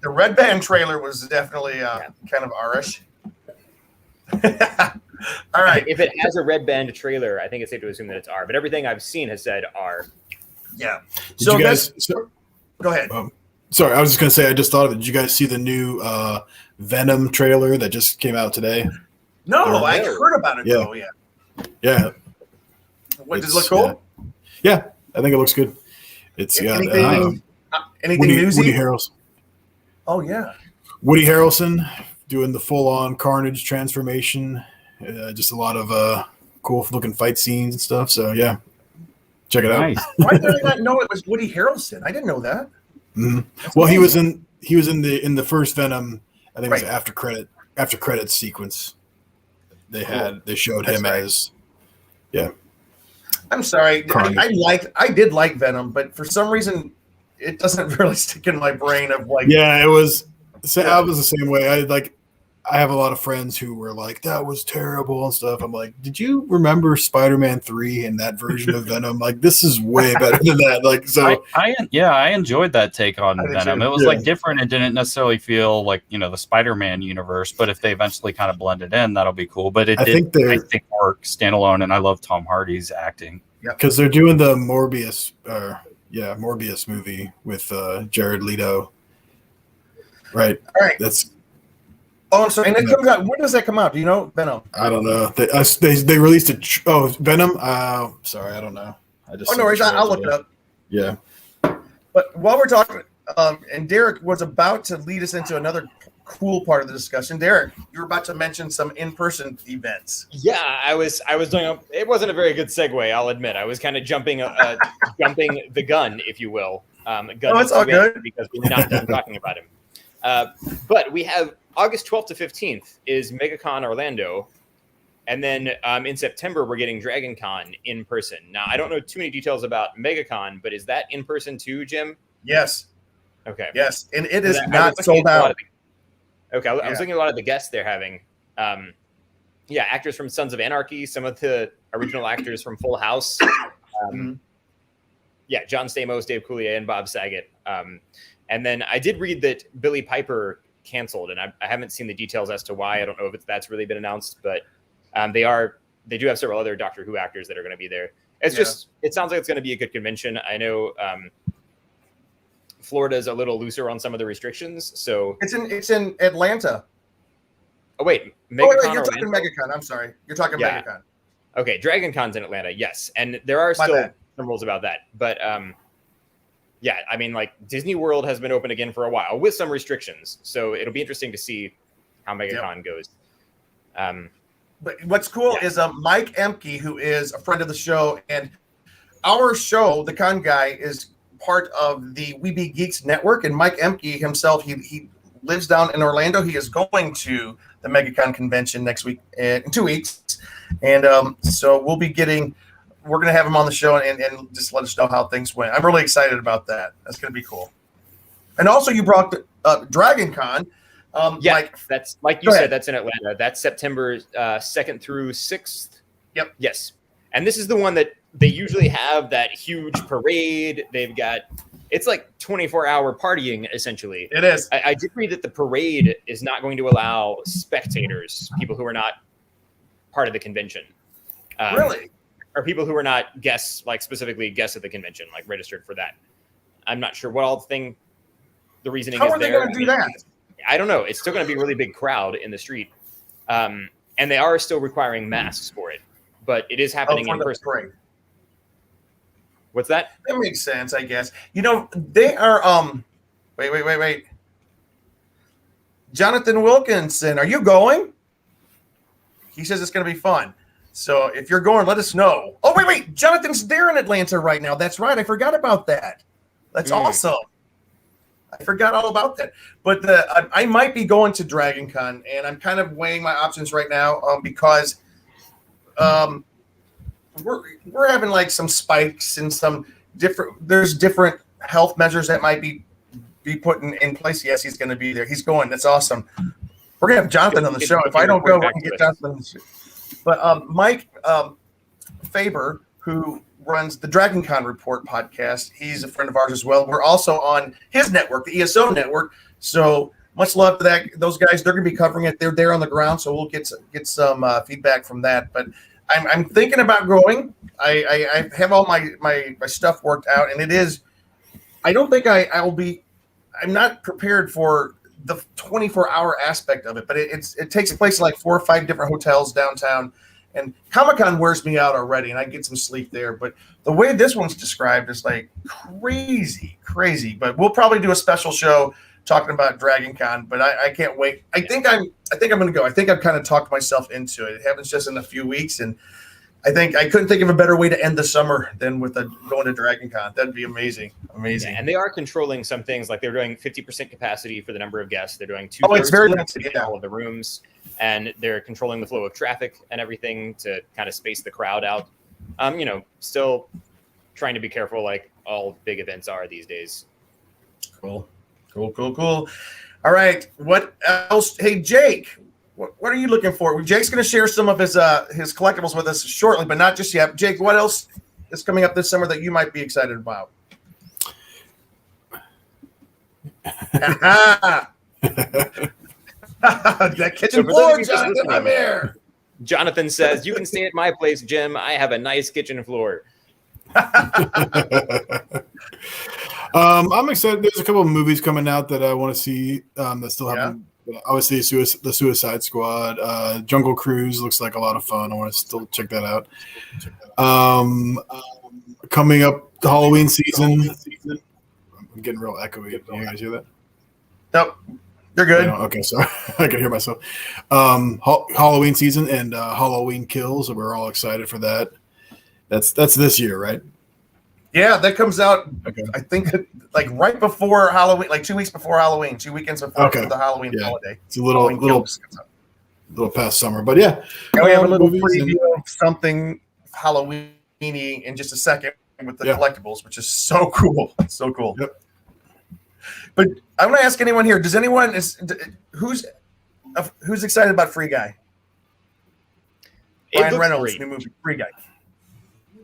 The Red Band trailer was definitely kind of R-ish. All right. If it has a Red Band trailer, I think it's safe to assume that it's R. But everything I've seen has said R. Yeah. So you guys, go ahead. Sorry, I was just going to say, I just thought of it. Did you guys see the new Venom trailer that just came out today? No, I heard about it, though. Yeah. Yeah. What, does it look cool? Yeah, I think it looks good. It's got anything newsy? Woody Harrelson. Oh, yeah. Woody Harrelson doing the full-on Carnage transformation. Just a lot of cool-looking fight scenes and stuff. So, yeah, check it out. Why did I not know it was Woody Harrelson? I didn't know that. Mm-hmm. Well, amazing. he was in the first Venom. I think it was after credits sequence. They showed him as I'm sorry. I did like Venom, but for some reason it doesn't really stick in my brain of like. Yeah, it was. I was the same way. I have a lot of friends who were like, "That was terrible" and stuff. I'm like, "Did you remember Spider-Man 3 and that version of Venom? Like, this is way better than that." Like, so I enjoyed that take on Venom. It was like different. It didn't necessarily feel like the Spider-Man universe, but if they eventually kind of blend it in, that'll be cool. But I think work standalone, and I love Tom Hardy's acting. Yeah, because they're doing the Morbius movie with Jared Leto. Right. All right. Oh, so and it comes out. When does that come out? Do you know, Venom? I don't know. They released it. Venom. Sorry, I don't know. No worries. I'll look it up. Yeah. But while we're talking, and Derek was about to lead us into another cool part of the discussion. Derek, you were about to mention some in-person events. Yeah, I was doing. It wasn't a very good segue, I'll admit. I was kind of jumping the gun, if you will. It's all good because we're not done talking about him. But we have August 12th to 15th is MegaCon Orlando. And then in September, we're getting Dragon Con in person. Now, I don't know too many details about MegaCon, but is that in person too, Jim? Yes. Okay. Yes. And it is not sold out. I was looking at a lot of the guests they're having. Actors from Sons of Anarchy, some of the original actors from Full House. John Stamos, Dave Coulier, and Bob Saget. And then I did read that Billy Piper canceled, and I haven't seen the details as to why. I don't know if that's really been announced, but they do have several other Doctor Who actors that are going to be there. It sounds like it's going to be a good convention. I know Florida's a little looser on some of the restrictions, so it's in Atlanta. Oh wait, MegaCon you're talking MegaCon. I'm sorry, you're talking MegaCon. Okay, Dragon Con's in Atlanta, yes, and there are still some rules about that, but I mean, like Disney World has been open again for a while with some restrictions, so it'll be interesting to see how MegaCon goes. But what's cool is Mike Emke, who is a friend of the show, and our show, The Con Guy, is part of the We Be Geeks network, and Mike Emke himself, he lives down in Orlando. He is going to the MegaCon convention next week, in 2 weeks, and so we're going to have him on the show and just let us know how things went. I'm really excited about that. That's going to be cool. And also, you brought Dragon Con. That's like you said. That's in Atlanta. That's September 2nd through 6th. Yep. Yes. And this is the one that they usually have that huge parade. They've got it's like 24-hour partying essentially. It is. I did read that the parade is not going to allow spectators, people who are not part of the convention. Really? Or people who are not guests, like specifically guests of the convention, like registered for that. I'm not sure what the reasoning How is are they there. going to do that? I don't know. It's still going to be a really big crowd in the street. And they are still requiring masks for it, but it is happening in person. Parade. What's that? That makes sense, I guess. They are wait. Jonathan Wilkinson, are you going? He says it's going to be fun. So if you're going, let us know. Oh, wait. Jonathan's there in Atlanta right now. That's right. I forgot about that. That's awesome. I forgot all about that. But I might be going to Dragon Con, and I'm kind of weighing my options right now because we're having like some spikes and there's different health measures that might be put in place. Yes, he's going to be there. He's going. That's awesome. We're going to have Jonathan on the show. If I don't go, we can get Jonathan on the show. But Mike Faber, who runs the Dragon Con Report podcast, he's a friend of ours as well. We're also on his network, the ESO network. So much love to those guys. They're going to be covering it. They're there on the ground, so we'll get some feedback from that. But I'm thinking about going. I have all my stuff worked out, and it is. I don't think I will be. I'm not prepared for the 24-hour aspect of it, but it takes place in like 4 or 5 different hotels downtown, and Comic-Con wears me out already, and I get some sleep there. But the way this one's described is like crazy. But we'll probably do a special show talking about Dragon Con. But I can't wait. I think I'm going to go. I think I've kind of talked myself into it. It happens just in a few weeks, and I think I couldn't think of a better way to end the summer than with going to Dragon Con. That'd be amazing. Yeah, and they are controlling some things, like they're doing 50% capacity for the number of guests. They're doing 2/3 it's very limited, in all of the rooms, and they're controlling the flow of traffic and everything to kind of space the crowd out. Still trying to be careful, like all big events are these days. Cool. All right. What else? Hey, Jake. What are you looking for? Jake's going to share some of his collectibles with us shortly, but not just yet. Jake, what else is coming up this summer that you might be excited about? That kitchen floor, Jonathan, I'm here. Jonathan says, you can stay at my place, Jim. I have a nice kitchen floor. I'm excited. There's a couple of movies coming out that I want to see that still haven't. Obviously, the Suicide Squad, Jungle Cruise looks like a lot of fun. I want to still check that out. Coming up, the Halloween season. I'm getting real echoey. Can you guys hear that? Nope, they're good. Okay, sorry. I can hear myself. Halloween season and Halloween Kills. So we're all excited for that. That's this year, right? Yeah, that comes out. Okay. I think like right before Halloween, like 2 weeks before Halloween, 2 weekends before the Halloween holiday. It's a little past summer, but yeah. And we have a little preview of something Halloween-y in just a second with the collectibles, which is so cool. So cool. Yep. But I want to ask anyone here: who's excited about Free Guy? Ryan Reynolds' new movie, Free Guy.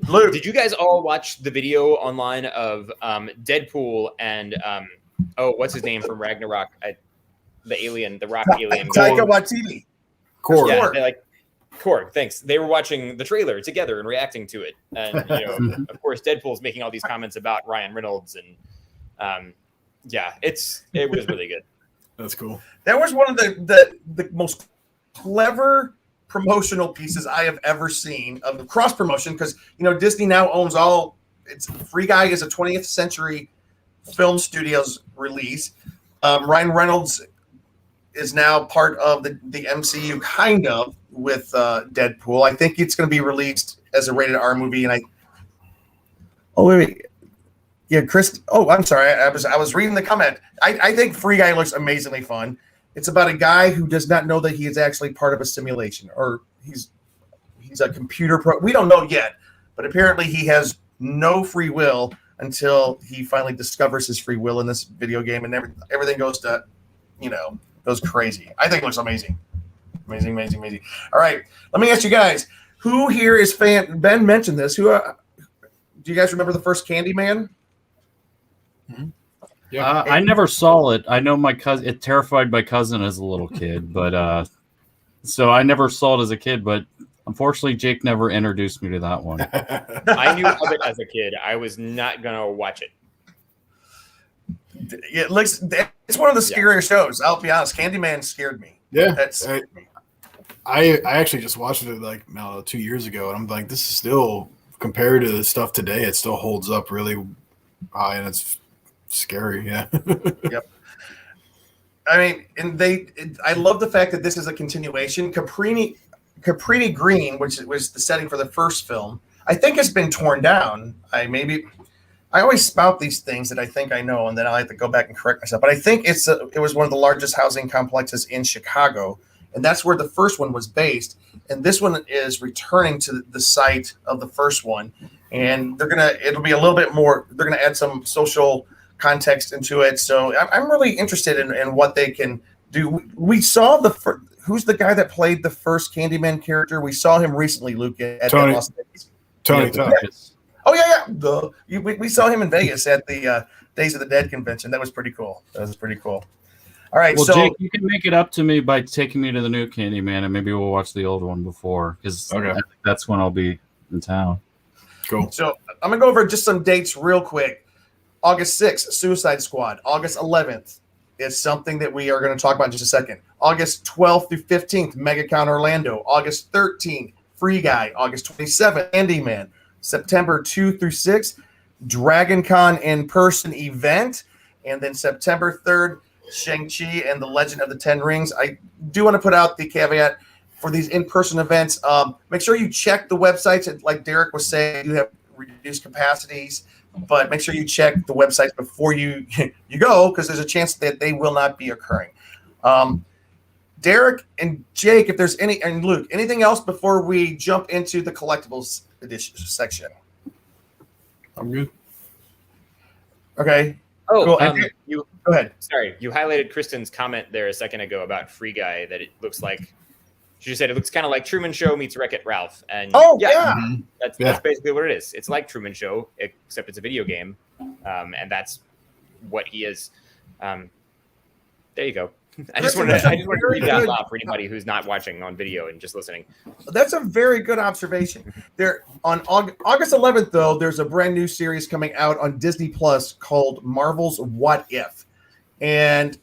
Luke. Did you guys all watch the video online of Deadpool and what's his name from Ragnarok? The alien, the rock alien. Taika Waititi. Korg. Yeah, Korg. Thanks. They were watching the trailer together and reacting to it, and of course, Deadpool's making all these comments about Ryan Reynolds, and it was really good. That's cool. That was one of the most clever promotional pieces I have ever seen of the cross promotion, because Disney now owns all. It's Free Guy is a 20th Century Film Studios release. Ryan Reynolds is now part of the MCU, kind of, with Deadpool. I think it's going to be released as a rated R movie, and wait. Yeah, Chris. Oh, I'm sorry. I was reading the comment. I think Free Guy looks amazingly fun. It's about a guy who does not know that he is actually part of a simulation, or he's a computer pro. We don't know yet, but apparently he has no free will until he finally discovers his free will in this video game, and everything goes to, goes crazy. I think it looks amazing. Amazing. All right, let me ask you guys, who here is fan? Ben mentioned this. Who do you guys remember the first Candyman? Mm-hmm. I never saw it. I know my cousin. It terrified my cousin as a little kid, but so I never saw it as a kid. But unfortunately, Jake never introduced me to that one. I knew of it as a kid. I was not gonna watch it. It looks. It's one of the scarier shows. I'll be honest. Candyman scared me. Yeah, that scared me. I actually just watched it like 2 years ago, and I'm like, this is still, compared to the stuff today, it still holds up really high, and it's scary. Yeah. Yep. I mean, and I love the fact that this is a continuation. Caprini Green, which was the setting for the first film, I think has been torn down. I always spout these things that I think I know, and then I have to go back and correct myself. But I think it was one of the largest housing complexes in Chicago, and that's where the first one was based. And this one is returning to the site of the first one, and it'll be a little bit more. They're gonna add some social context into it. So I'm really interested in what they can do. We saw who's the guy that played the first Candyman character? We saw him recently, Luke, at Las Vegas. Tony. Oh yeah. We saw him in Vegas at the Days of the Dead convention. That was pretty cool. All right, well, so Jake, you can make it up to me by taking me to the new Candyman, and maybe we'll watch the old one before, because that's when I'll be in town. Cool. So I'm gonna go over just some dates real quick. August 6th, Suicide Squad. August 11th is something that we are going to talk about in just a second. August 12th through 15th, MegaCon Orlando. August 13th, Free Guy. August 27th, Candyman. September 2 through 6, DragonCon in-person event. And then September 3rd, Shang-Chi and the Legend of the Ten Rings. I do want to put out the caveat for these in-person events. Make sure you check the websites. Like Derek was saying, you have reduced capacities, but make sure you check the websites before you go, because there's a chance that they will not be occurring. Derek and Jake, if there's and Luke, anything else before we jump into the collectibles edition section? I'm good. Okay. Oh, cool. You go ahead. Sorry, you highlighted Kristen's comment there a second ago about Free Guy, that it looks like, she just said it looks kind of like Truman Show meets Wreck-It Ralph. And that's basically what it is. It's like Truman Show, except it's a video game. And that's what he is. There you go. I just wanted to read that out loud for anybody who's not watching on video and just listening. That's a very good observation. There on August 11th, though, there's a brand new series coming out on Disney Plus called Marvel's What If. And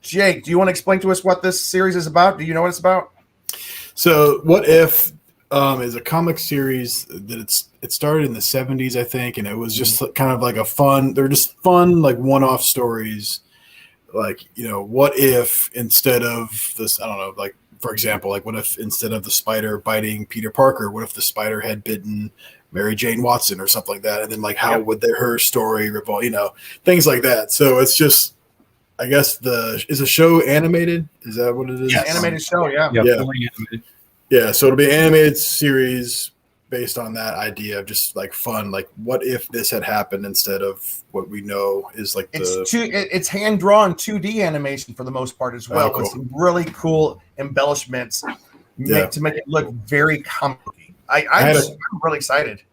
Jake, do you want to explain to us what this series is about? Do you know what it's about? So, What If is a comic series that it started in the 70s, I think, and it was just kind of like they're just fun, like one-off stories. Like, what if instead of this, I don't know, like, for example, like, what if instead of the spider biting Peter Parker, what if the spider had bitten Mary Jane Watson or something like that? And then, like, how would her story revolve, things like that. So it's just, I guess is a show animated? Is that what it is? Yeah, animated show, yeah. Yeah, so it'll be an animated series based on that idea of just like fun, like what if this had happened instead of what we know is like it's hand drawn 2D animation for the most part as well. Cool. With some really cool embellishments to make it look very comic-y. I'm really excited.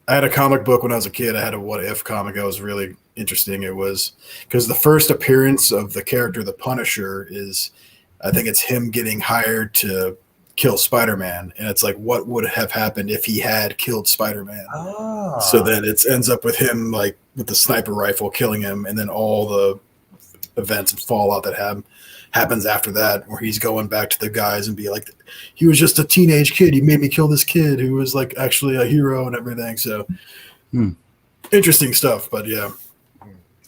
I had a comic book when I was a kid. I had a What If comic that was really interesting. It was because the first appearance of the character, the Punisher, is, I think it's him getting hired to kill Spider-Man, and it's like, what would have happened if he had killed Spider-Man? So then it ends up with him, like, with the sniper rifle killing him, and then all the events and fallout that happens after that, where he's going back to the guys and be like, he was just a teenage kid, he made me kill this kid who was like actually a hero and everything. So interesting stuff. But yeah,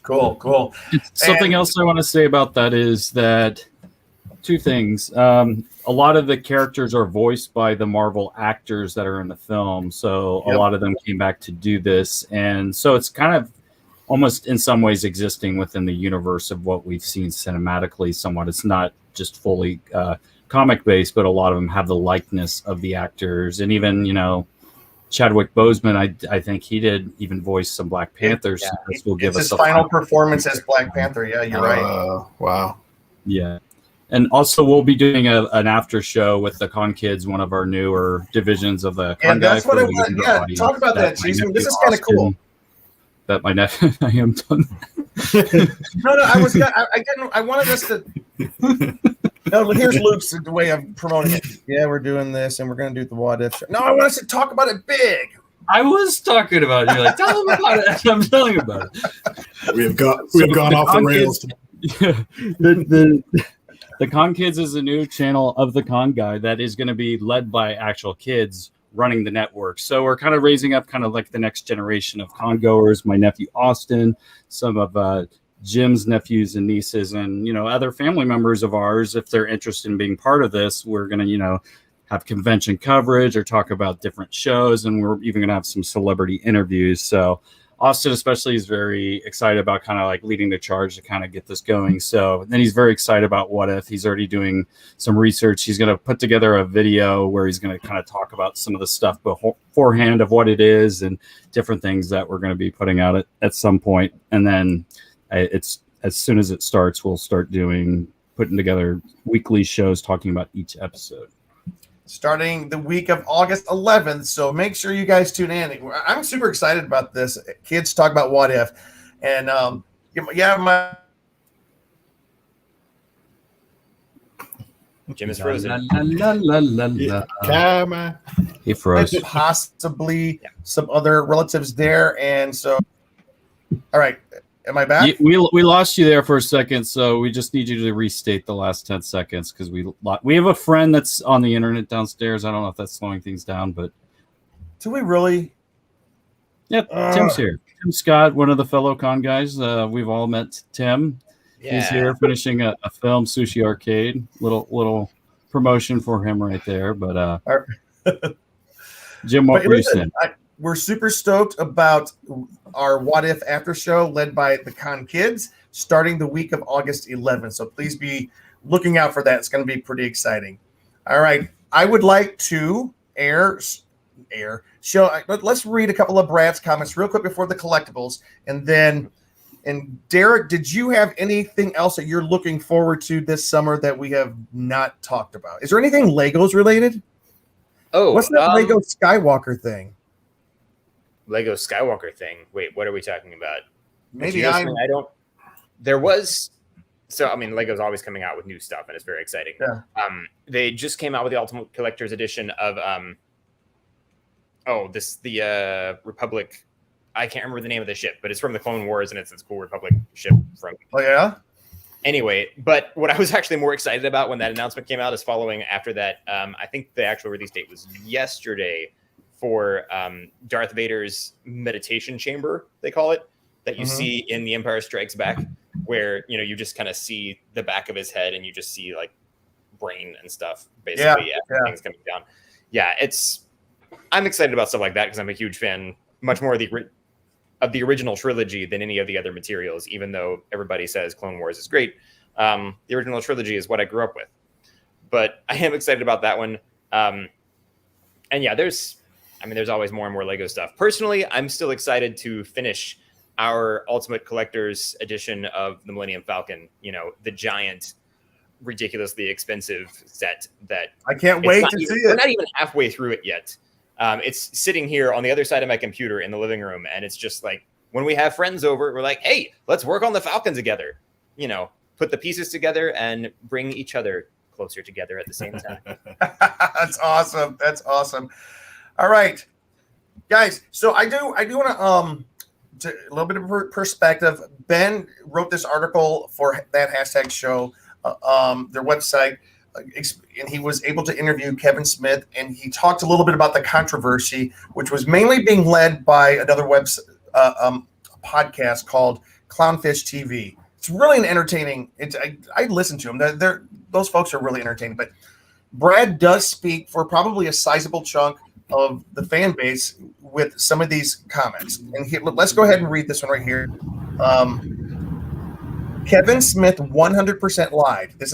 cool. Something else I want to say about that is that two things. A lot of the characters are voiced by the Marvel actors that are in the film, so a lot of them came back to do this, and so it's kind of almost in some ways existing within the universe of what we've seen cinematically somewhat. It's not just fully comic based, but a lot of them have the likeness of the actors. And even, Chadwick Boseman, I think he did even voice some Black Panthers. Yeah. So this will give it's us his final performance as Black Panther. Yeah, you're right. Wow. Yeah. And also, we'll be doing an after show with the Con Kids, one of our newer divisions of the Con And that's what I want. Yeah, talk about that, Jason. This is kind of cool. That my nephew, I am done. No, I wanted us to. No, here's Luke's way of promoting it. Yeah, we're doing this, and we're going to do the what if show. No, I want us to talk about it big. I was talking about it. You're like, tell them about it. I'm telling you about it. We have gone off the rails. The Con Kids is a new channel of the Con Guy that is going to be led by actual kids running the network. So we're kind of raising up kind of like the next generation of con goers. My nephew Austin, some of Jim's nephews and nieces, and other family members of ours. If they're interested in being part of this, we're going to have convention coverage or talk about different shows, and we're even going to have some celebrity interviews. So Austin especially is very excited about kind of like leading the charge to kind of get this going. So then he's very excited about What If. He's already doing some research. He's going to put together a video where he's going to kind of talk about some of the stuff beforehand of what it is and different things that we're going to be putting out at some point. And then it's as soon as it starts, we'll start putting together weekly shows talking about each episode. Starting the week of August 11th. So make sure you guys tune in. I'm super excited about this. Kids talk about What If. And Jim is frozen. He froze. Possibly some other relatives there. And so, all right. Am I back? We lost you there for a second, so we just need you to restate the last 10 seconds because we have a friend that's on the internet downstairs. I don't know if that's slowing things down, but do we really? Yep, Tim's here. Tim Scott, one of the fellow con guys. We've all met Tim. Yeah. He's here finishing a film, Sushi Arcade. Little promotion for him right there. But Jim, what were you saying? We're super stoked about our What If after show led by the Con Kids starting the week of August 11th. So please be looking out for that. It's going to be pretty exciting. All right. I would like to show. Let's read a couple of Brad's comments real quick before the collectibles. And Derek, did you have anything else that you're looking forward to this summer that we have not talked about? Is there anything Legos related? Oh, what's that Lego Skywalker thing? Lego Skywalker thing. Wait, what are we talking about? Maybe There was. So I mean, Lego's always coming out with new stuff, and it's very exciting. Yeah. They just came out with the Ultimate Collector's Edition of the Republic. I can't remember the name of the ship, but it's from the Clone Wars, and it's this cool Republic ship from. Oh yeah. Anyway, but what I was actually more excited about when that announcement came out is following after that. I think the actual release date was yesterday. For Darth Vader's meditation chamber, they call it, that you see in The Empire Strikes Back, where you just kind of see the back of his head and you just see like brain and stuff, basically. Things coming down. Yeah, I'm excited about stuff like that because I'm a huge fan, much more of the original trilogy than any of the other materials. Even though everybody says Clone Wars is great, the original trilogy is what I grew up with. But I am excited about that one. And yeah, there's always more and more Lego stuff. Personally, I'm still excited to finish our Ultimate Collector's Edition of the Millennium Falcon. The giant, ridiculously expensive set that I can't wait to see it. We're not even halfway through it yet. It's sitting here on the other side of my computer in the living room, and it's just like when we have friends over, we're like, "Hey, let's work on the Falcon together." Put the pieces together and bring each other closer together at the same time. That's awesome. All right, guys. So I do want to a little bit of perspective. Ben wrote this article for that hashtag show, their website, and he was able to interview Kevin Smith, and he talked a little bit about the controversy, which was mainly being led by another podcast called Clownfish TV. It's really an entertaining. I listen to them. Those folks are really entertaining. But Brad does speak for probably a sizable chunk of the fan base with some of these comments. And let's go ahead and read this one right here. Kevin Smith 100% lied. This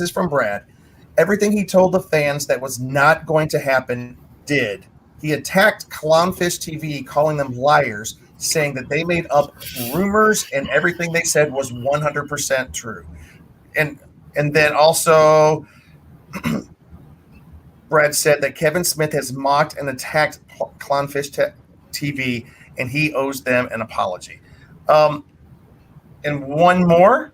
is from Brad. Everything he told the fans that was not going to happen did. He attacked Clownfish TV, calling them liars, saying that they made up rumors and everything they said was 100% true. And then also, Brad said that Kevin Smith has mocked and attacked Clownfish TV, and he owes them an apology. And one more,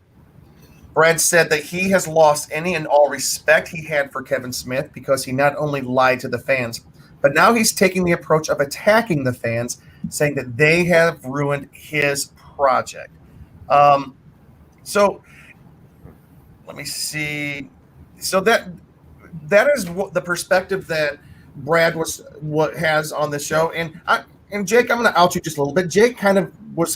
Brad said that he has lost any and all respect he had for Kevin Smith because he not only lied to the fans, but now he's taking the approach of attacking the fans, saying that they have ruined his project. So let me see. So that is what the perspective that Brad has on the show. And Jake, I'm going to out you just a little bit. Jake was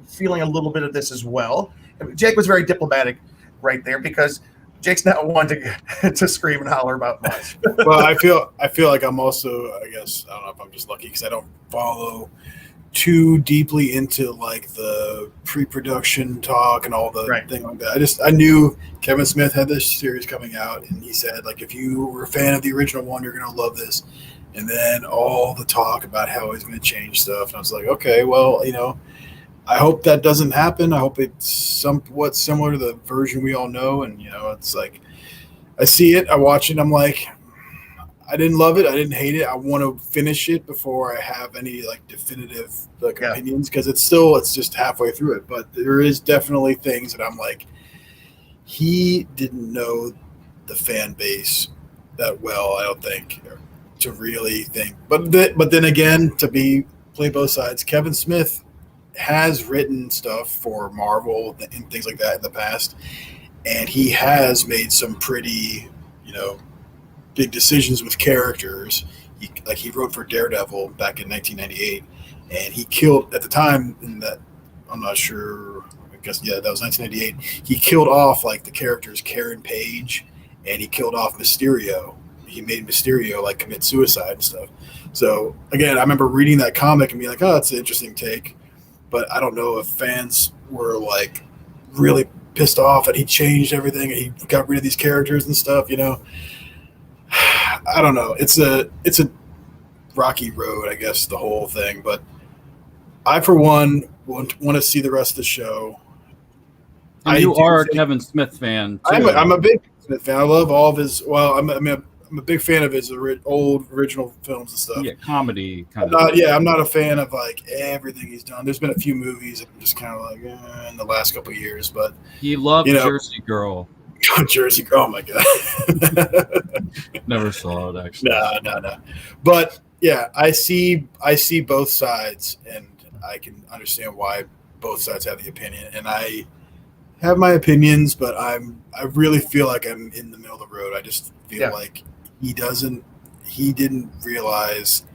feeling a little bit of this as well. Jake was very diplomatic right there because Jake's not one to scream and holler about much. Well, I feel like I'm also, I guess, I don't know if I'm just lucky because I don't follow too deeply into like the pre-production talk and all the thing like that. I knew Kevin Smith had this series coming out, and he said like if you were a fan of the original one, you're gonna love this. And then all the talk about how he's going to change stuff, and I was like, okay, well, I hope that doesn't happen. I hope it's somewhat similar to the version we all know. And, it's like, I see it, I watch it, I'm like, I didn't love it, I didn't hate it. I want to finish it before I have any like definitive opinions, because it's just halfway through it. But there is definitely things that I'm like, he didn't know the fan base that well, I don't think, to really think. But then again, play both sides, Kevin Smith has written stuff for Marvel and things like that in the past, and he has made some pretty, big decisions with characters. He wrote for Daredevil back in 1998, and he killed at the time. In that, I'm not sure. I guess that was 1998. He killed off like the characters Karen Page, and he killed off Mysterio. He made Mysterio like commit suicide and stuff. So again, I remember reading that comic and being like, "Oh, that's an interesting take." But I don't know if fans were like really pissed off that he changed everything and he got rid of these characters and stuff. I don't know. It's a rocky road, I guess, the whole thing. But I, for one, want to see the rest of the show. And you are a Kevin Smith fan, too. I'm a big Smith fan. I love all of his. Well, I'm a big fan of his old original films and stuff. Yeah, comedy kind of. I'm not a fan of like everything he's done. There's been a few movies I'm just kind of like in the last couple of years, but he loved Jersey Girl. Jersey Girl, oh my god! Never saw it actually. No. But yeah, I see both sides, and I can understand why both sides have the opinion, and I have my opinions, but I really feel like I'm in the middle of the road. I just feel like he didn't realize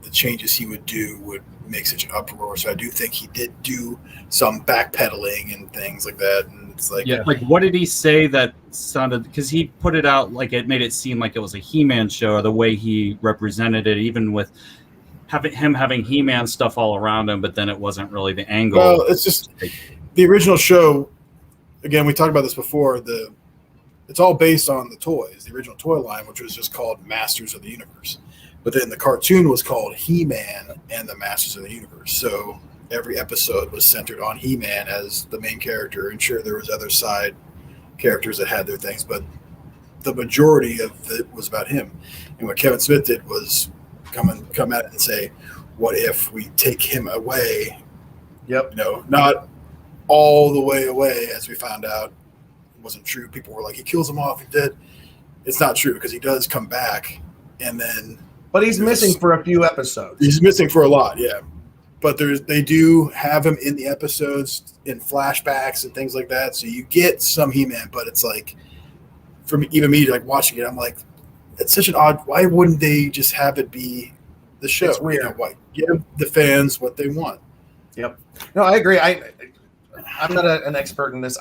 the changes he would do would make such an uproar. So I do think he did do some backpedaling and things like that. And it's like, like what did he say that sounded? Because he put it out like it made it seem like it was a He-Man show, or the way he represented it, even with having He-Man stuff all around him, but then it wasn't really the angle. Well, it's just the original show. Again, we talked about this before. It's all based on the toys, the original toy line, which was just called Masters of the Universe. But then the cartoon was called He-Man and the Masters of the Universe. So every episode was centered on He-Man as the main character. And sure, there was other side characters that had their things, but the majority of it was about him. And what Kevin Smith did was come at it and say, what if we take him away? Yep. Not all the way away, as we found out. Wasn't true. People were like, he kills him off, he's dead. It's not true, because he does come back, and then but he's missing for a few episodes. He's missing for a lot, yeah. But they do have him in the episodes in flashbacks and things like that, so you get some He-Man. But it's like, for me, even me, like watching it, I'm like, it's such an odd. Why wouldn't they just have it be the show? It's weird. Why give the fans what they want? Yep. No, I agree. I'm not an expert in this.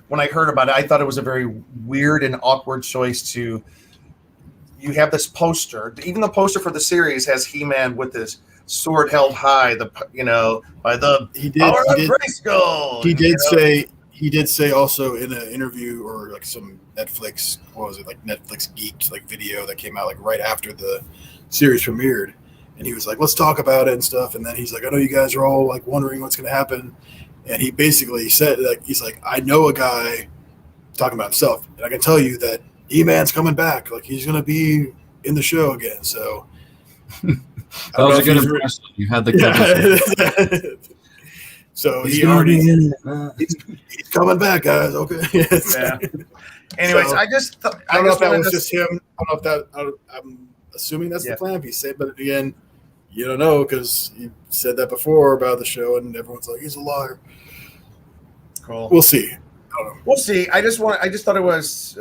When I heard about it, I thought it was a very weird and awkward choice to. You have this poster. Even the poster for the series has He-Man with sword held high, by the power of Grayskull. He did say also in an interview or like some Netflix, Netflix Geeked like video that came out like right after the series premiered, and he was like, let's talk about it and stuff. And then he's like, I know you guys are all like wondering what's going to happen. And he basically said, like, he's like, I know a guy, talking about himself, and I can tell you that E-Man's coming back. Like, he's going to be in the show again. So that was a good impression. You had the so he's coming back, guys. Okay. Yeah. Anyways, so, I don't know if that was just him. I don't know if that. I'm assuming that's the plan. If he said, but again, you don't know because he said that before about the show, and everyone's like, he's a liar. Cool. We'll see. We'll see. I just thought it was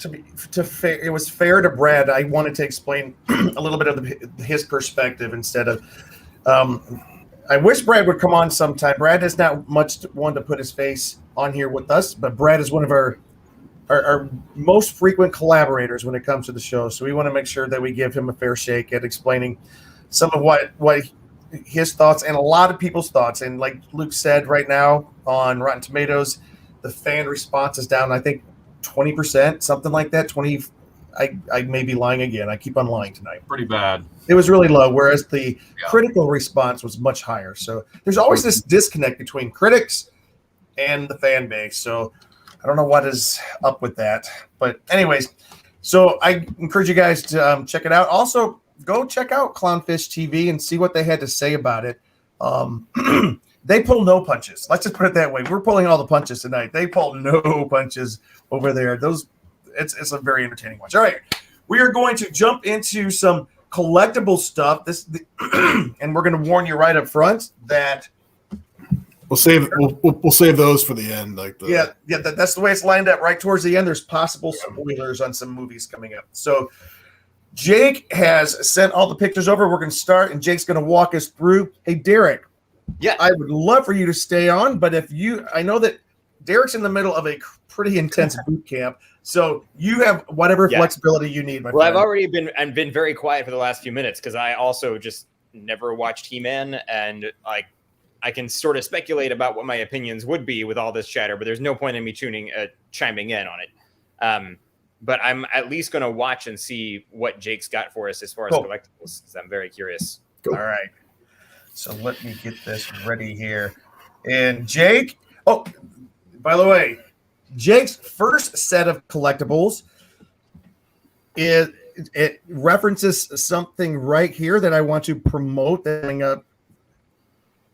it was fair to Brad. I wanted to explain a little bit of his perspective instead of. I wish Brad would come on sometime. Brad is not much one to put his face on here with us, but Brad is one of our most frequent collaborators when it comes to the show. So we want to make sure that we give him a fair shake at explaining some of what his thoughts and a lot of people's thoughts. And like Luke said, right now on Rotten Tomatoes, the fan response is down, I think 20%, something like that. 20. I may be lying again. I keep on lying tonight. Pretty bad. It was really low, whereas the critical response was much higher. So there's always this disconnect between critics and the fan base. So I don't know what is up with that. But anyways, so I encourage you guys to check it out. Also, go check out Clownfish TV and see what they had to say about it. They pull no punches. Let's just put it that way. We're pulling all the punches tonight. They pull no punches over there. It's a very entertaining watch. All right, we are going to jump into some collectible stuff. And we're going to warn you right up front that we'll save those for the end. That's the way it's lined up. Right towards the end, there's possible spoilers on some movies coming up. So Jake has sent all the pictures over. We're going to start, and Jake's going to walk us through. Hey, Derek. Yeah, I would love for you to stay on, but I know that Derek's in the middle of a pretty intense boot camp. So you have whatever flexibility you need, my friend. I've already been very quiet for the last few minutes because I also just never watched He-Man, and I can sort of speculate about what my opinions would be with all this chatter, but there's no point in me chiming in on it. But I'm at least going to watch and see what Jake's got for us as far as collectibles, because I'm very curious. Cool. All right. So let me get this ready here. And Jake, by the way, Jake's first set of collectibles, it references something right here that I want to promote.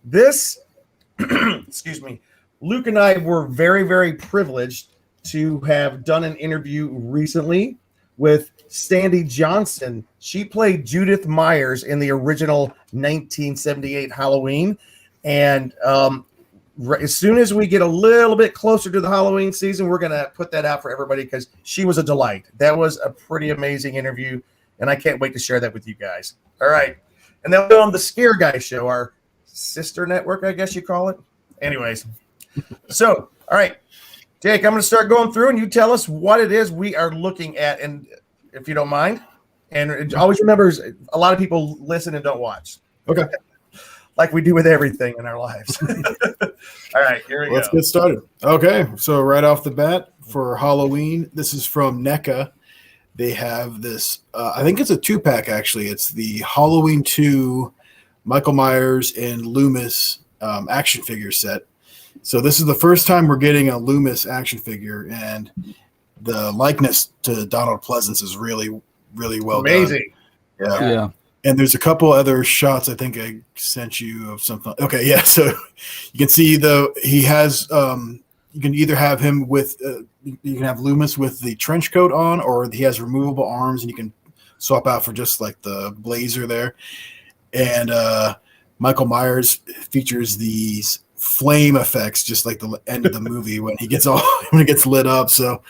This, excuse me, Luke and I were very, very privileged to have done an interview recently with Sandy Johnson. She played Judith Myers in the original 1978 Halloween. And as soon as we get a little bit closer to the Halloween season, we're going to put that out for everybody because she was a delight. That was a pretty amazing interview, and I can't wait to share that with you guys. All right. And then we're on the Scare Guy Show, our sister network, I guess you call it. Anyways. So, all right. Jake, I'm going to start going through, and you tell us what it is we are looking at, and if you don't mind. And always remember, a lot of people listen and don't watch. Okay. Like we do with everything in our lives. All right, here we go. Let's get started. Okay, so right off the bat for Halloween, this is from NECA. They have this, I think it's a 2-pack actually. It's the Halloween 2 Michael Myers and Loomis action figure set. So this is the first time we're getting a Loomis action figure, and the likeness to Donald Pleasance is really, really well amazing. Done. Yeah. And there's a couple other shots I think I sent you of something. Okay, yeah. So you can see he has. You can either have him with. You can have Loomis with the trench coat on, or he has removable arms, and you can swap out for just like the blazer there. And Michael Myers features these flame effects, just like the end of the movie when he gets lit up. So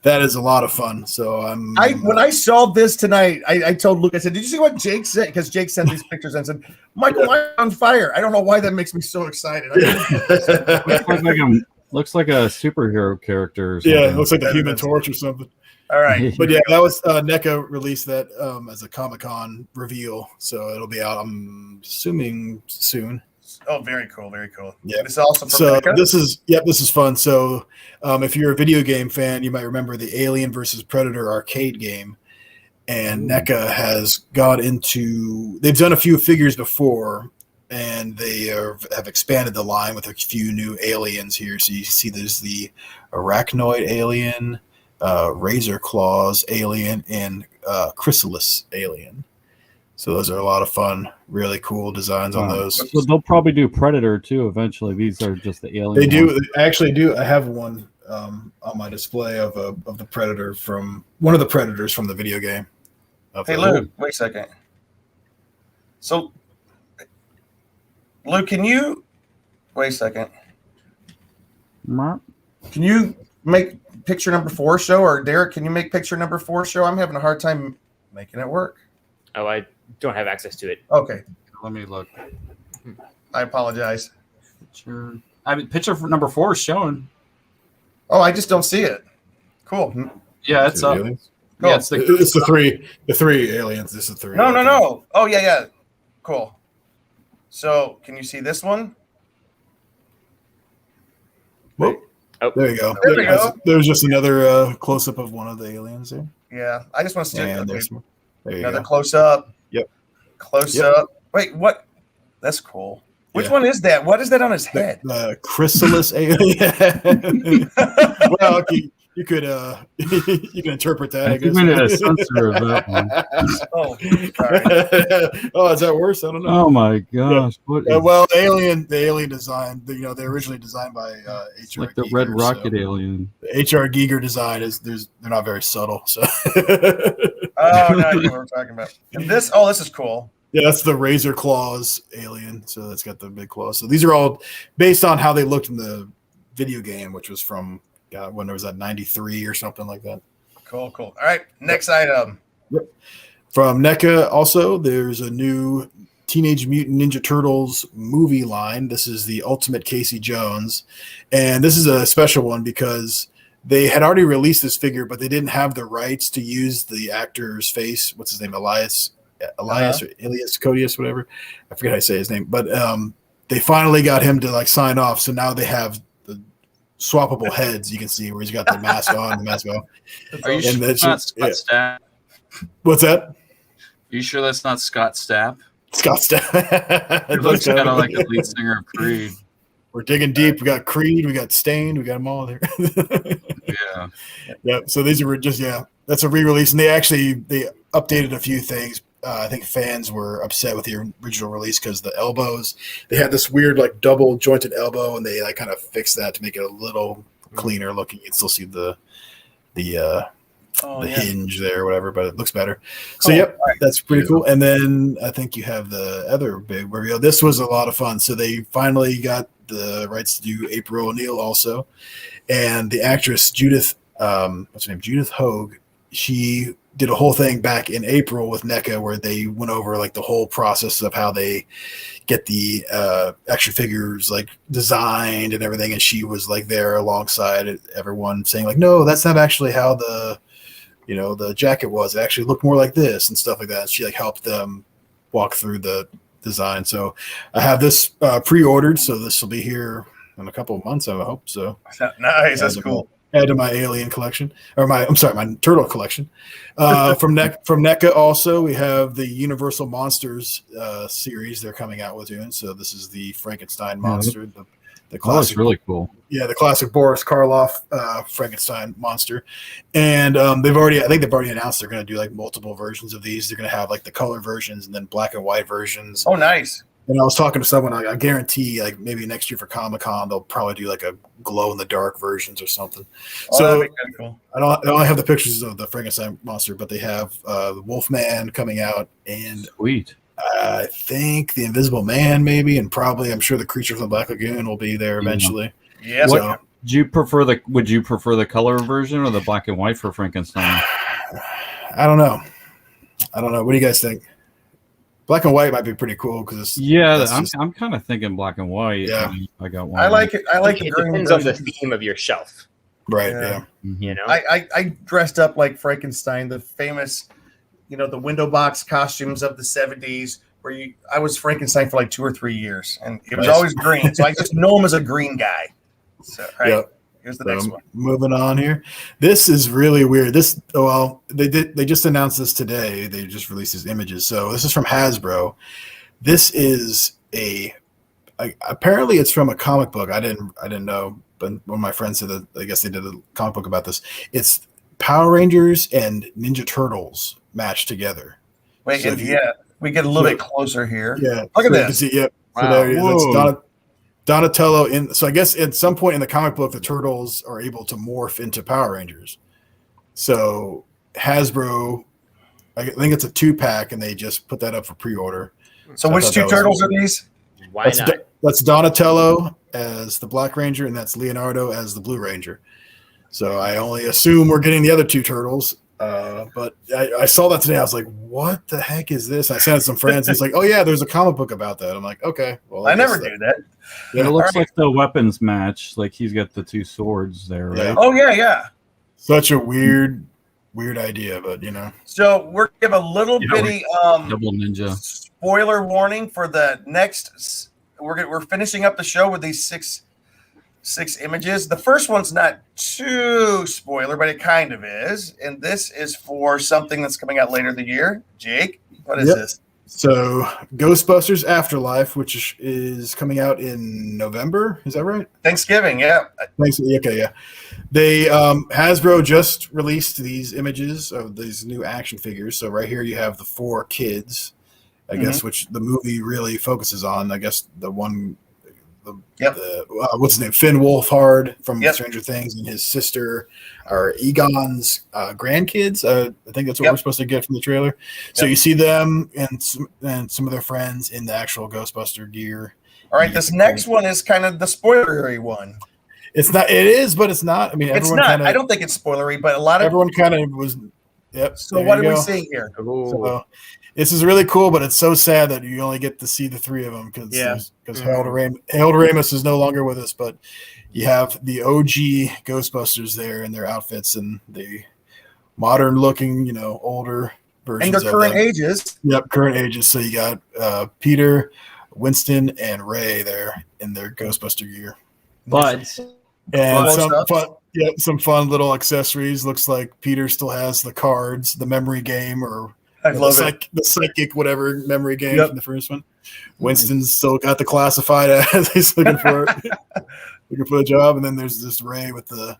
that is a lot of fun. So when I saw this tonight, I told Luke, I said, "Did you see what Jake said?" Because Jake sent these pictures and said, "Michael Myers on fire." I don't know why that makes me so excited. Looks like a superhero character. Or something. Yeah, it looks like the Human Torch or something. All right. But yeah, that was NECA released that as a Comic-Con reveal, so it'll be out. I'm assuming soon. Oh, very cool, very cool. Yeah. This is also from So NECA? this is fun. So if you're a video game fan, you might remember the Alien versus Predator arcade game, and NECA has got into. They've done a few figures before, and they have expanded the line with a few new aliens here. So you see, there's the Arachnoid alien, Razor Claws alien, and Chrysalis alien. So those are a lot of fun, really cool designs on those. So they'll probably do Predator too eventually. These are just the alien. They do. ones. They actually do. I have one on my display of the Predator from one of the Predators from the video game. Hey, Lou, wait a second. So, Lou, can you wait a second? Mark? Can you make picture number 4 show, or Derek? Can you make picture number 4 show? I'm having a hard time making it work. Oh, I don't have access to it. Okay, Let me look. I apologize. Picture. I mean, picture for number 4 is showing. Oh, I just don't see it. Cool. Yeah, it's up. Aliens? Cool. Yeah, it's the It's the three aliens. This is 3. No. Oh, yeah. Cool. So, can you see this one? Whoop. Oh. There you go. There we go. There's just another close up of one of the aliens there. Yeah, I just want to see And there's more. There you another go. close up. Yep. Close Yep. up. Wait, what? That's cool. Which Yeah. one is that? What is that on his head? The Chrysalis alien. Well, you could you can interpret that. I guess. We need a censor of that one. Oh, sorry. Oh, is that worse? I don't know. Oh my gosh! What is Well, the alien design, they originally designed by H.R. like the Giger, red rocket so alien? the H.R. Giger design they're not very subtle. So Oh, no, I know what we're talking about. And this is cool. yeah, that's the Razor Claws alien. So that's got the big claws. So these are all based on how they looked in the video game, which was from when there was that 93 or something like that. Cool. All right, next item. From NECA, also, there's a new Teenage Mutant Ninja Turtles movie line. This is the Ultimate Casey Jones. And this is a special one because they had already released this figure, but they didn't have the rights to use the actor's face. What's his name? Elias or Ilias Codius, whatever. I forget how to say his name. But they finally got him to sign off. So now they have the swappable heads. You can see where he's got the mask on, the mask off. Are you sure that's not Scott Stapp? What's that? You sure that's not Scott Stapp? Scott Stapp. It looks kind of like the lead singer of Creed. We're digging deep. We got Creed. We got Stained. We got them all there. Yeah. Yeah. So these are just that's a re-release, and they updated a few things. I think fans were upset with the original release because the elbows, they had this weird double jointed elbow, and they kind of fixed that to make it a little cleaner looking. You can still see the hinge there or whatever, but it looks better. So yep, that's pretty cool. And then I think you have the other big reveal. This was a lot of fun. So they finally got the rights to do April O'Neil also, and the actress Judith, what's her name? Judith Hogue. She did a whole thing back in April with NECA where they went over the whole process of how they get the action figures designed and everything, and she was there alongside everyone saying no, that's not actually how the jacket was. It actually looked more like this and stuff like that. She helped them walk through the design. So I have this pre-ordered, so this will be here in a couple of months, I hope. So nice, that's cool. Add to my alien collection, or my turtle collection. From NECA also, we have the Universal Monsters series they're coming out with soon. So this is the Frankenstein monster, the classic, that's really cool. Yeah, the classic Boris Karloff Frankenstein monster. And I think they've already announced they're going to do multiple versions of these. They're going to have the color versions and then black and white versions. Oh, nice. And I was talking to someone, I guarantee maybe next year for Comic-Con, they'll probably do a glow in the dark versions or something. Oh, so that'd be kinda cool. I don't have the pictures of the Frankenstein monster, but they have the Wolfman coming out, and Sweet. I think the Invisible Man maybe, and probably I'm sure the Creature from the Black Lagoon will be there eventually. Yeah. So, Would you prefer the color version or the black and white for Frankenstein? I don't know. What do you guys think? Black and white might be pretty cool because I'm kind of thinking black and white. Yeah. I got one. I like it. I like the It green depends on the version. theme of your shelf. Right. Yeah. You know, I dressed up like Frankenstein, the famous, the window box costumes of the 70s, where I was Frankenstein for like 2 or 3 years, and it was always green. So I just know him as a green guy. So, right. Yep. Here's the next one. Moving on here. This is really weird. They just announced this today. They just released these images. So this is from Hasbro. This is apparently it's from a comic book. I didn't know, but one of my friends said that I guess they did a comic book about this. It's Power Rangers and Ninja Turtles matched together. Wait, so we get a little bit closer here. Yeah. Look at this. Yep. Wow. So there it is. That's Donatello. So I guess at some point in the comic book, the Turtles are able to morph into Power Rangers. So Hasbro, I think it's a 2-pack, and they just put that up for pre-order. So which 2 turtles are these? why not? That's Donatello as the Black Ranger, and that's Leonardo as the Blue Ranger. So I only assume we're getting the other 2 turtles. But I saw that today. I was like, what the heck is this? I sent it to some friends. It's like, oh, yeah, there's a comic book about that. I'm like, okay. Well, I never knew that. Yeah, it looks like the weapons match. Like he's got the 2 swords there, right? Yeah. Oh, yeah. Such a weird idea, but So we're give a little bitty Double ninja. spoiler warning for the next. We're finishing up the show with these six images. The first one's not too spoiler, but it kind of is. And this is for something that's coming out later the year. Jake, what is this? So Ghostbusters Afterlife, which is coming out in November. Is that right? Thanksgiving, yeah. Thanks. Okay, yeah. They Hasbro just released these images of these new action figures. So right here you have the 4 kids, I guess, which the movie really focuses on. I guess the one, what's his name? Finn Wolfhard from Stranger Things, and his sister are Egon's grandkids. I think that's what we're supposed to get from the trailer. So you see them and some of their friends in the actual Ghostbuster gear. All right, this next one is kind of the spoilery one. It's not. It is, but it's not. I mean, it's not. I don't think it's spoilery, but everyone kind of was. Yep. So what are we seeing here? So this is really cool, but it's so sad that you only get to see the 3 of them because Harold Ramis is no longer with us. But you have the OG Ghostbusters there in their outfits and the modern-looking, older versions. And their current ages. Yep, current ages. So you got Peter, Winston, and Ray there in their Ghostbuster gear. Some fun little accessories. Looks like Peter still has the cards, the memory game, or the psychic whatever memory game from the first one. Winston's still got the classified as he's looking for a job, and then there's this Ray with the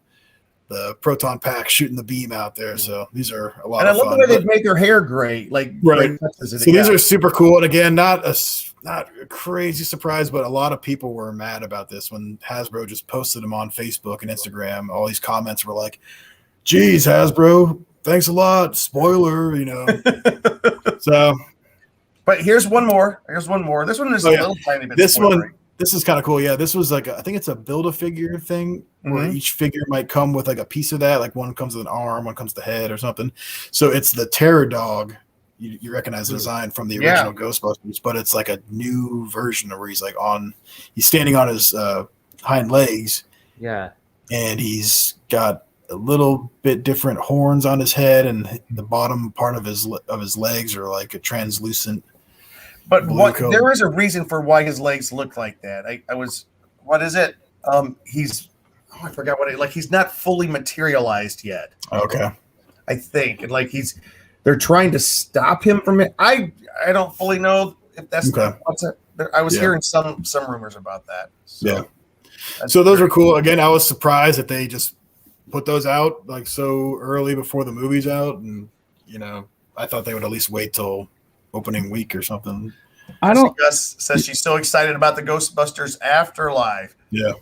proton pack shooting the beam out there. So these are a lot of fun. And I love the way they've made their hair gray, right. So these are super cool. And again, not a crazy surprise, but a lot of people were mad about this when Hasbro just posted them on Facebook and Instagram. All these comments were like, geez, Hasbro, thanks a lot. Spoiler, So, but here's one more. This one is a little tiny bit. This is kind of cool. Yeah, this was I think it's a Build-A-Figure thing where each figure might come with like a piece of that. Like one comes with an arm, one comes with the head or something. So it's the Terror Dog. You recognize the design from the original Ghostbusters, but it's like a new version where he's he's standing on his hind legs. Yeah. And he's got a little bit different horns on his head, and the bottom part of his legs are like a translucent. But there is a reason for why his legs look like that. What is it? I forgot what he's not fully materialized yet. Okay. I think, and they're trying to stop him from it. I don't fully know if that's I was hearing some rumors about that. So those are cool. Again, I was surprised that they just put those out so early before the movie's out, and I thought they would at least wait till opening week or something. Gus says she's so excited about the Ghostbusters Afterlife. Yeah.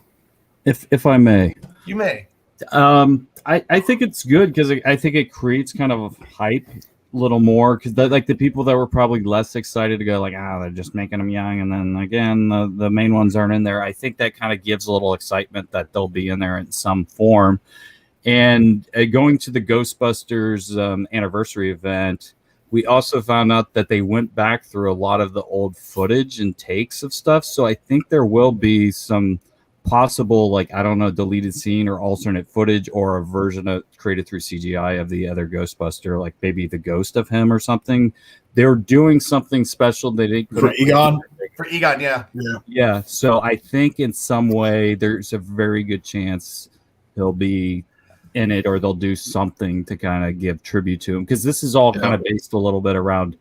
If I may. You may. I think it's good because I think it creates kind of hype a little more because the people that were probably less excited to go they're just making them young, and then again the main ones aren't in there. I think that kind of gives a little excitement that they'll be in there in some form. And going to the Ghostbusters anniversary event, we also found out that they went back through a lot of the old footage and takes of stuff. So I think there will be some possible, like, I don't know, deleted scene or alternate footage or a version of created through CGI of the other Ghostbuster, like maybe the ghost of him or something. They're doing something special. They didn't For Egon. For Egon, yeah. So I think in some way there's a very good chance he'll be in it, or they'll do something to kind of give tribute to him, because this is all kind of based a little bit around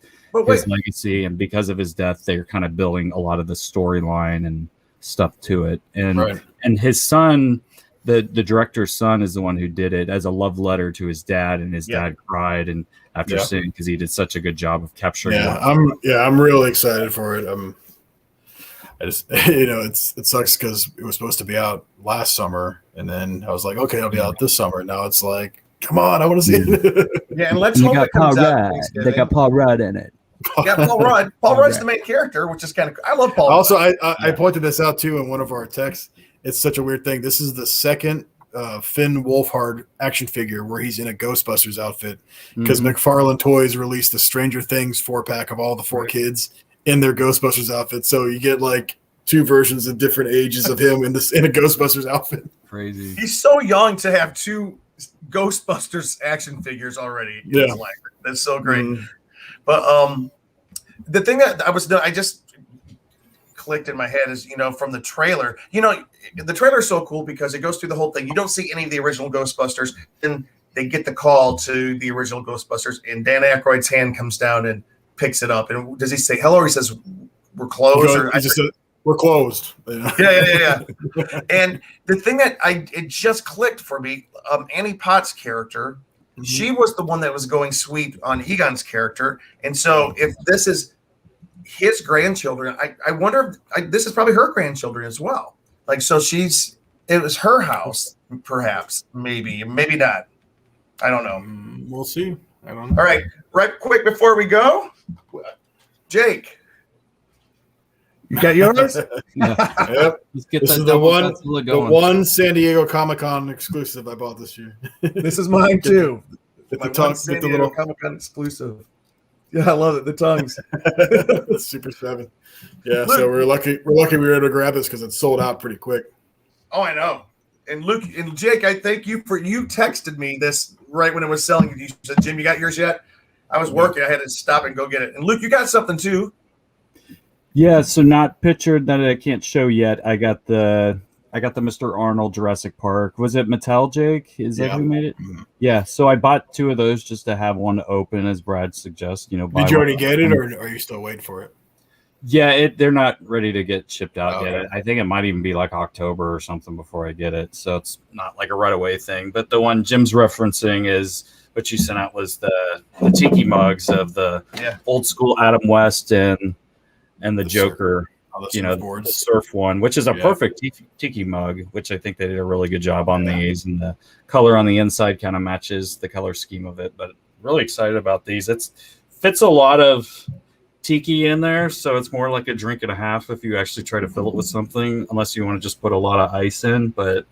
his legacy, and because of his death, they're kind of building a lot of the storyline and stuff to it. And and his son, the director's son, is the one who did it as a love letter to his dad, and his dad cried and after seeing, because he did such a good job of capturing I'm really excited for it. I just it sucks because it was supposed to be out last summer, and then I was like, okay, I'll be out this summer. Now it's like, come on, I want to see it. And let's hope it comes out. They got Paul Rudd in it. Yeah, Paul Rudd. Paul Rudd's the main character, which is kind of. I love Paul. Also, Rudd. I pointed this out too in one of our texts. It's such a weird thing. This is the second Finn Wolfhard action figure where he's in a Ghostbusters outfit, because McFarlane Toys released the Stranger Things 4-pack of all the 4 kids in their Ghostbusters outfit. So you get like 2 versions of different ages of him in a Ghostbusters outfit. Crazy. He's so young to have 2 Ghostbusters action figures already in his life. That's so great. But the thing that I just clicked in my head is, from the trailer, the trailer is so cool because it goes through the whole thing. You don't see any of the original Ghostbusters, and they get the call to the original Ghostbusters, and Dan Aykroyd's hand comes down and picks it up. And does he say hello, or he says we're closed? He just said, we're closed. Yeah. And the thing that it just clicked for me, Annie Potts' character, she was the one that was going sweet on Egon's character. And so if this is his grandchildren, I wonder if this is probably her grandchildren as well. Like, so it was her house, perhaps, maybe not. I don't know. We'll see. I don't know. All right. Right quick before we go, Jake. You got yours? Yep. Let's get this is the one San Diego Comic-Con exclusive I bought this year. This is mine too. Get the tongue, San Diego Comic-Con exclusive. Yeah, I love it. The tongues. Super 7. Yeah, Luke, so we're lucky we were able to grab this because it sold out pretty quick. Oh, I know. And Luke and Jake, I thank you you texted me this right when it was selling. You said, Jim, you got yours yet? I was working. I had to stop and go get it. And Luke, you got something too. Yeah, so not pictured that I can't show yet. I got the Mr. Arnold Jurassic Park. Was it Mattel, Jake? Is that who made it? Mm-hmm. Yeah, so I bought 2 of those just to have one open, as Brad suggests. Did you already get it, or are you still waiting for it? Yeah, they're not ready to get shipped out yet. I think it might even be like October or something before I get it. So it's not like a right away thing. But the one Jim's referencing is what you sent out was the tiki mugs of the old school Adam West and the Joker, the surf one, which is a perfect tiki mug, which I think they did a really good job on these, and the color on the inside kind of matches the color scheme of it. But really excited about these. It fits a lot of tiki in there, so it's more like a drink and a half if you actually try to fill it with something, unless you want to just put a lot of ice in. But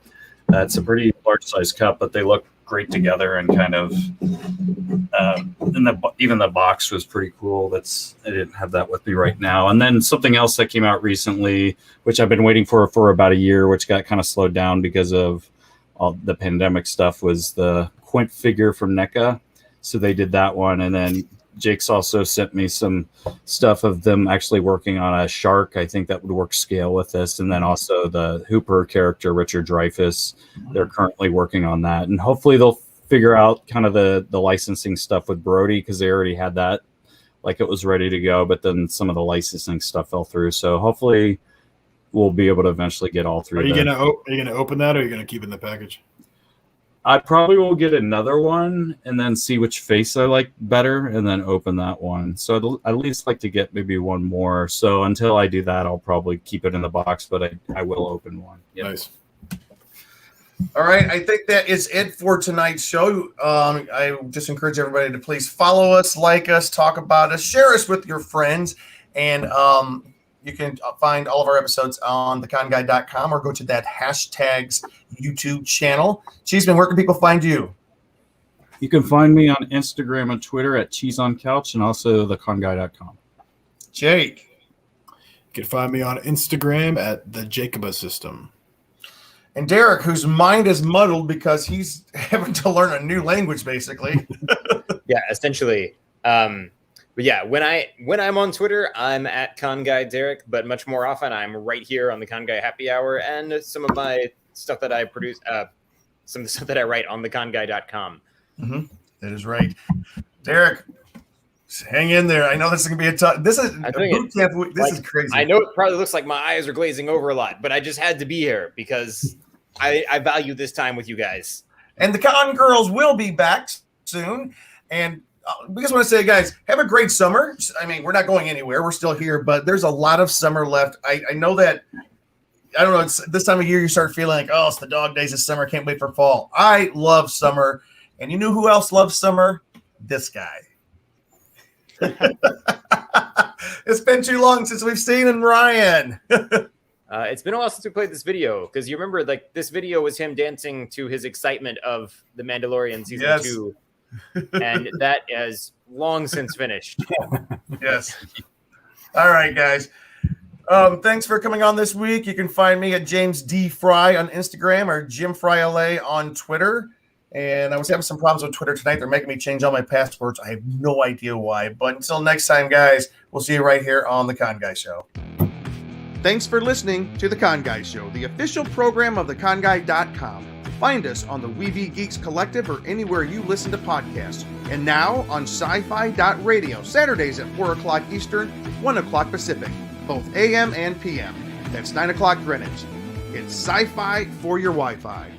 it's a pretty large size cup, but they look great together, and kind of even the box was pretty cool. I didn't have that with me right now. And then something else that came out recently, which I've been waiting for about a year, which got kind of slowed down because of all the pandemic stuff, was the Quint figure from NECA. So they did that one, and then Jake's also sent me some stuff of them actually working on a shark. I think that would work scale with this. And then also the Hooper character, Richard Dreyfuss, they're currently working on that. And hopefully they'll figure out kind of the licensing stuff with Brody, because they already had that, like it was ready to go, but then some of the licensing stuff fell through. So hopefully we'll be able to eventually get all through. Are you gonna open that, or are you gonna keep it in the package? I probably will get another one and then see which face I like better, and then open that one. So I'd at least like to get maybe one more. So until I do that, I'll probably keep it in the box, but I will open one. Yep. Nice. All right. I think that is it for tonight's show. I just encourage everybody to please follow us, like us, talk about us, share us with your friends. And you can find all of our episodes on theconguy.com, or go to that #tags YouTube channel. Cheeseman, where can people find you? You can find me on Instagram and Twitter at cheeseoncouch, and also theconguy.com. Jake. You can find me on Instagram at the Jacoba System. And Derek, whose mind is muddled because he's having to learn a new language, basically. Yeah, essentially. But yeah, when I'm on Twitter, I'm at Con Guy Derek, but much more often I'm right here on the Con Guy Happy Hour and some of my stuff that I produce, some of the stuff that I write on theconguy.com. Mm-hmm. That is right. Derek, hang in there. I know this is going to be a tough. This is boot camp. This is crazy. I know it probably looks like my eyes are glazing over a lot, but I just had to be here because I value this time with you guys. And the Con Girls will be back soon. And we just want to say, guys, have a great summer. I mean, we're not going anywhere. We're still here, but there's a lot of summer left. I know that, I don't know, it's this time of year you start feeling like, oh, it's the dog days of summer. Can't wait for fall. I love summer. And you know who else loves summer? This guy. It's been too long since we've seen him, Ryan. It's been a while since we played this video because you remember, like, this video was him dancing to his excitement of The Mandalorian season 2. And that is long since finished. Yes. All right, guys. Thanks for coming on this week. You can find me at James D. Fry on Instagram or Jim Fry LA on Twitter. And I was having some problems with Twitter tonight. They're making me change all my passwords. I have no idea why. But until next time, guys, we'll see you right here on The Con Guy Show. Thanks for listening to The Con Guy Show, the official program of theconguy.com. Find us on the Weeby Geeks Collective or anywhere you listen to podcasts. And now on sci-fi.radio, Saturdays at 4 o'clock Eastern, 1 o'clock Pacific, both AM and PM. That's 9 o'clock Greenwich. It's sci-fi for your Wi-Fi.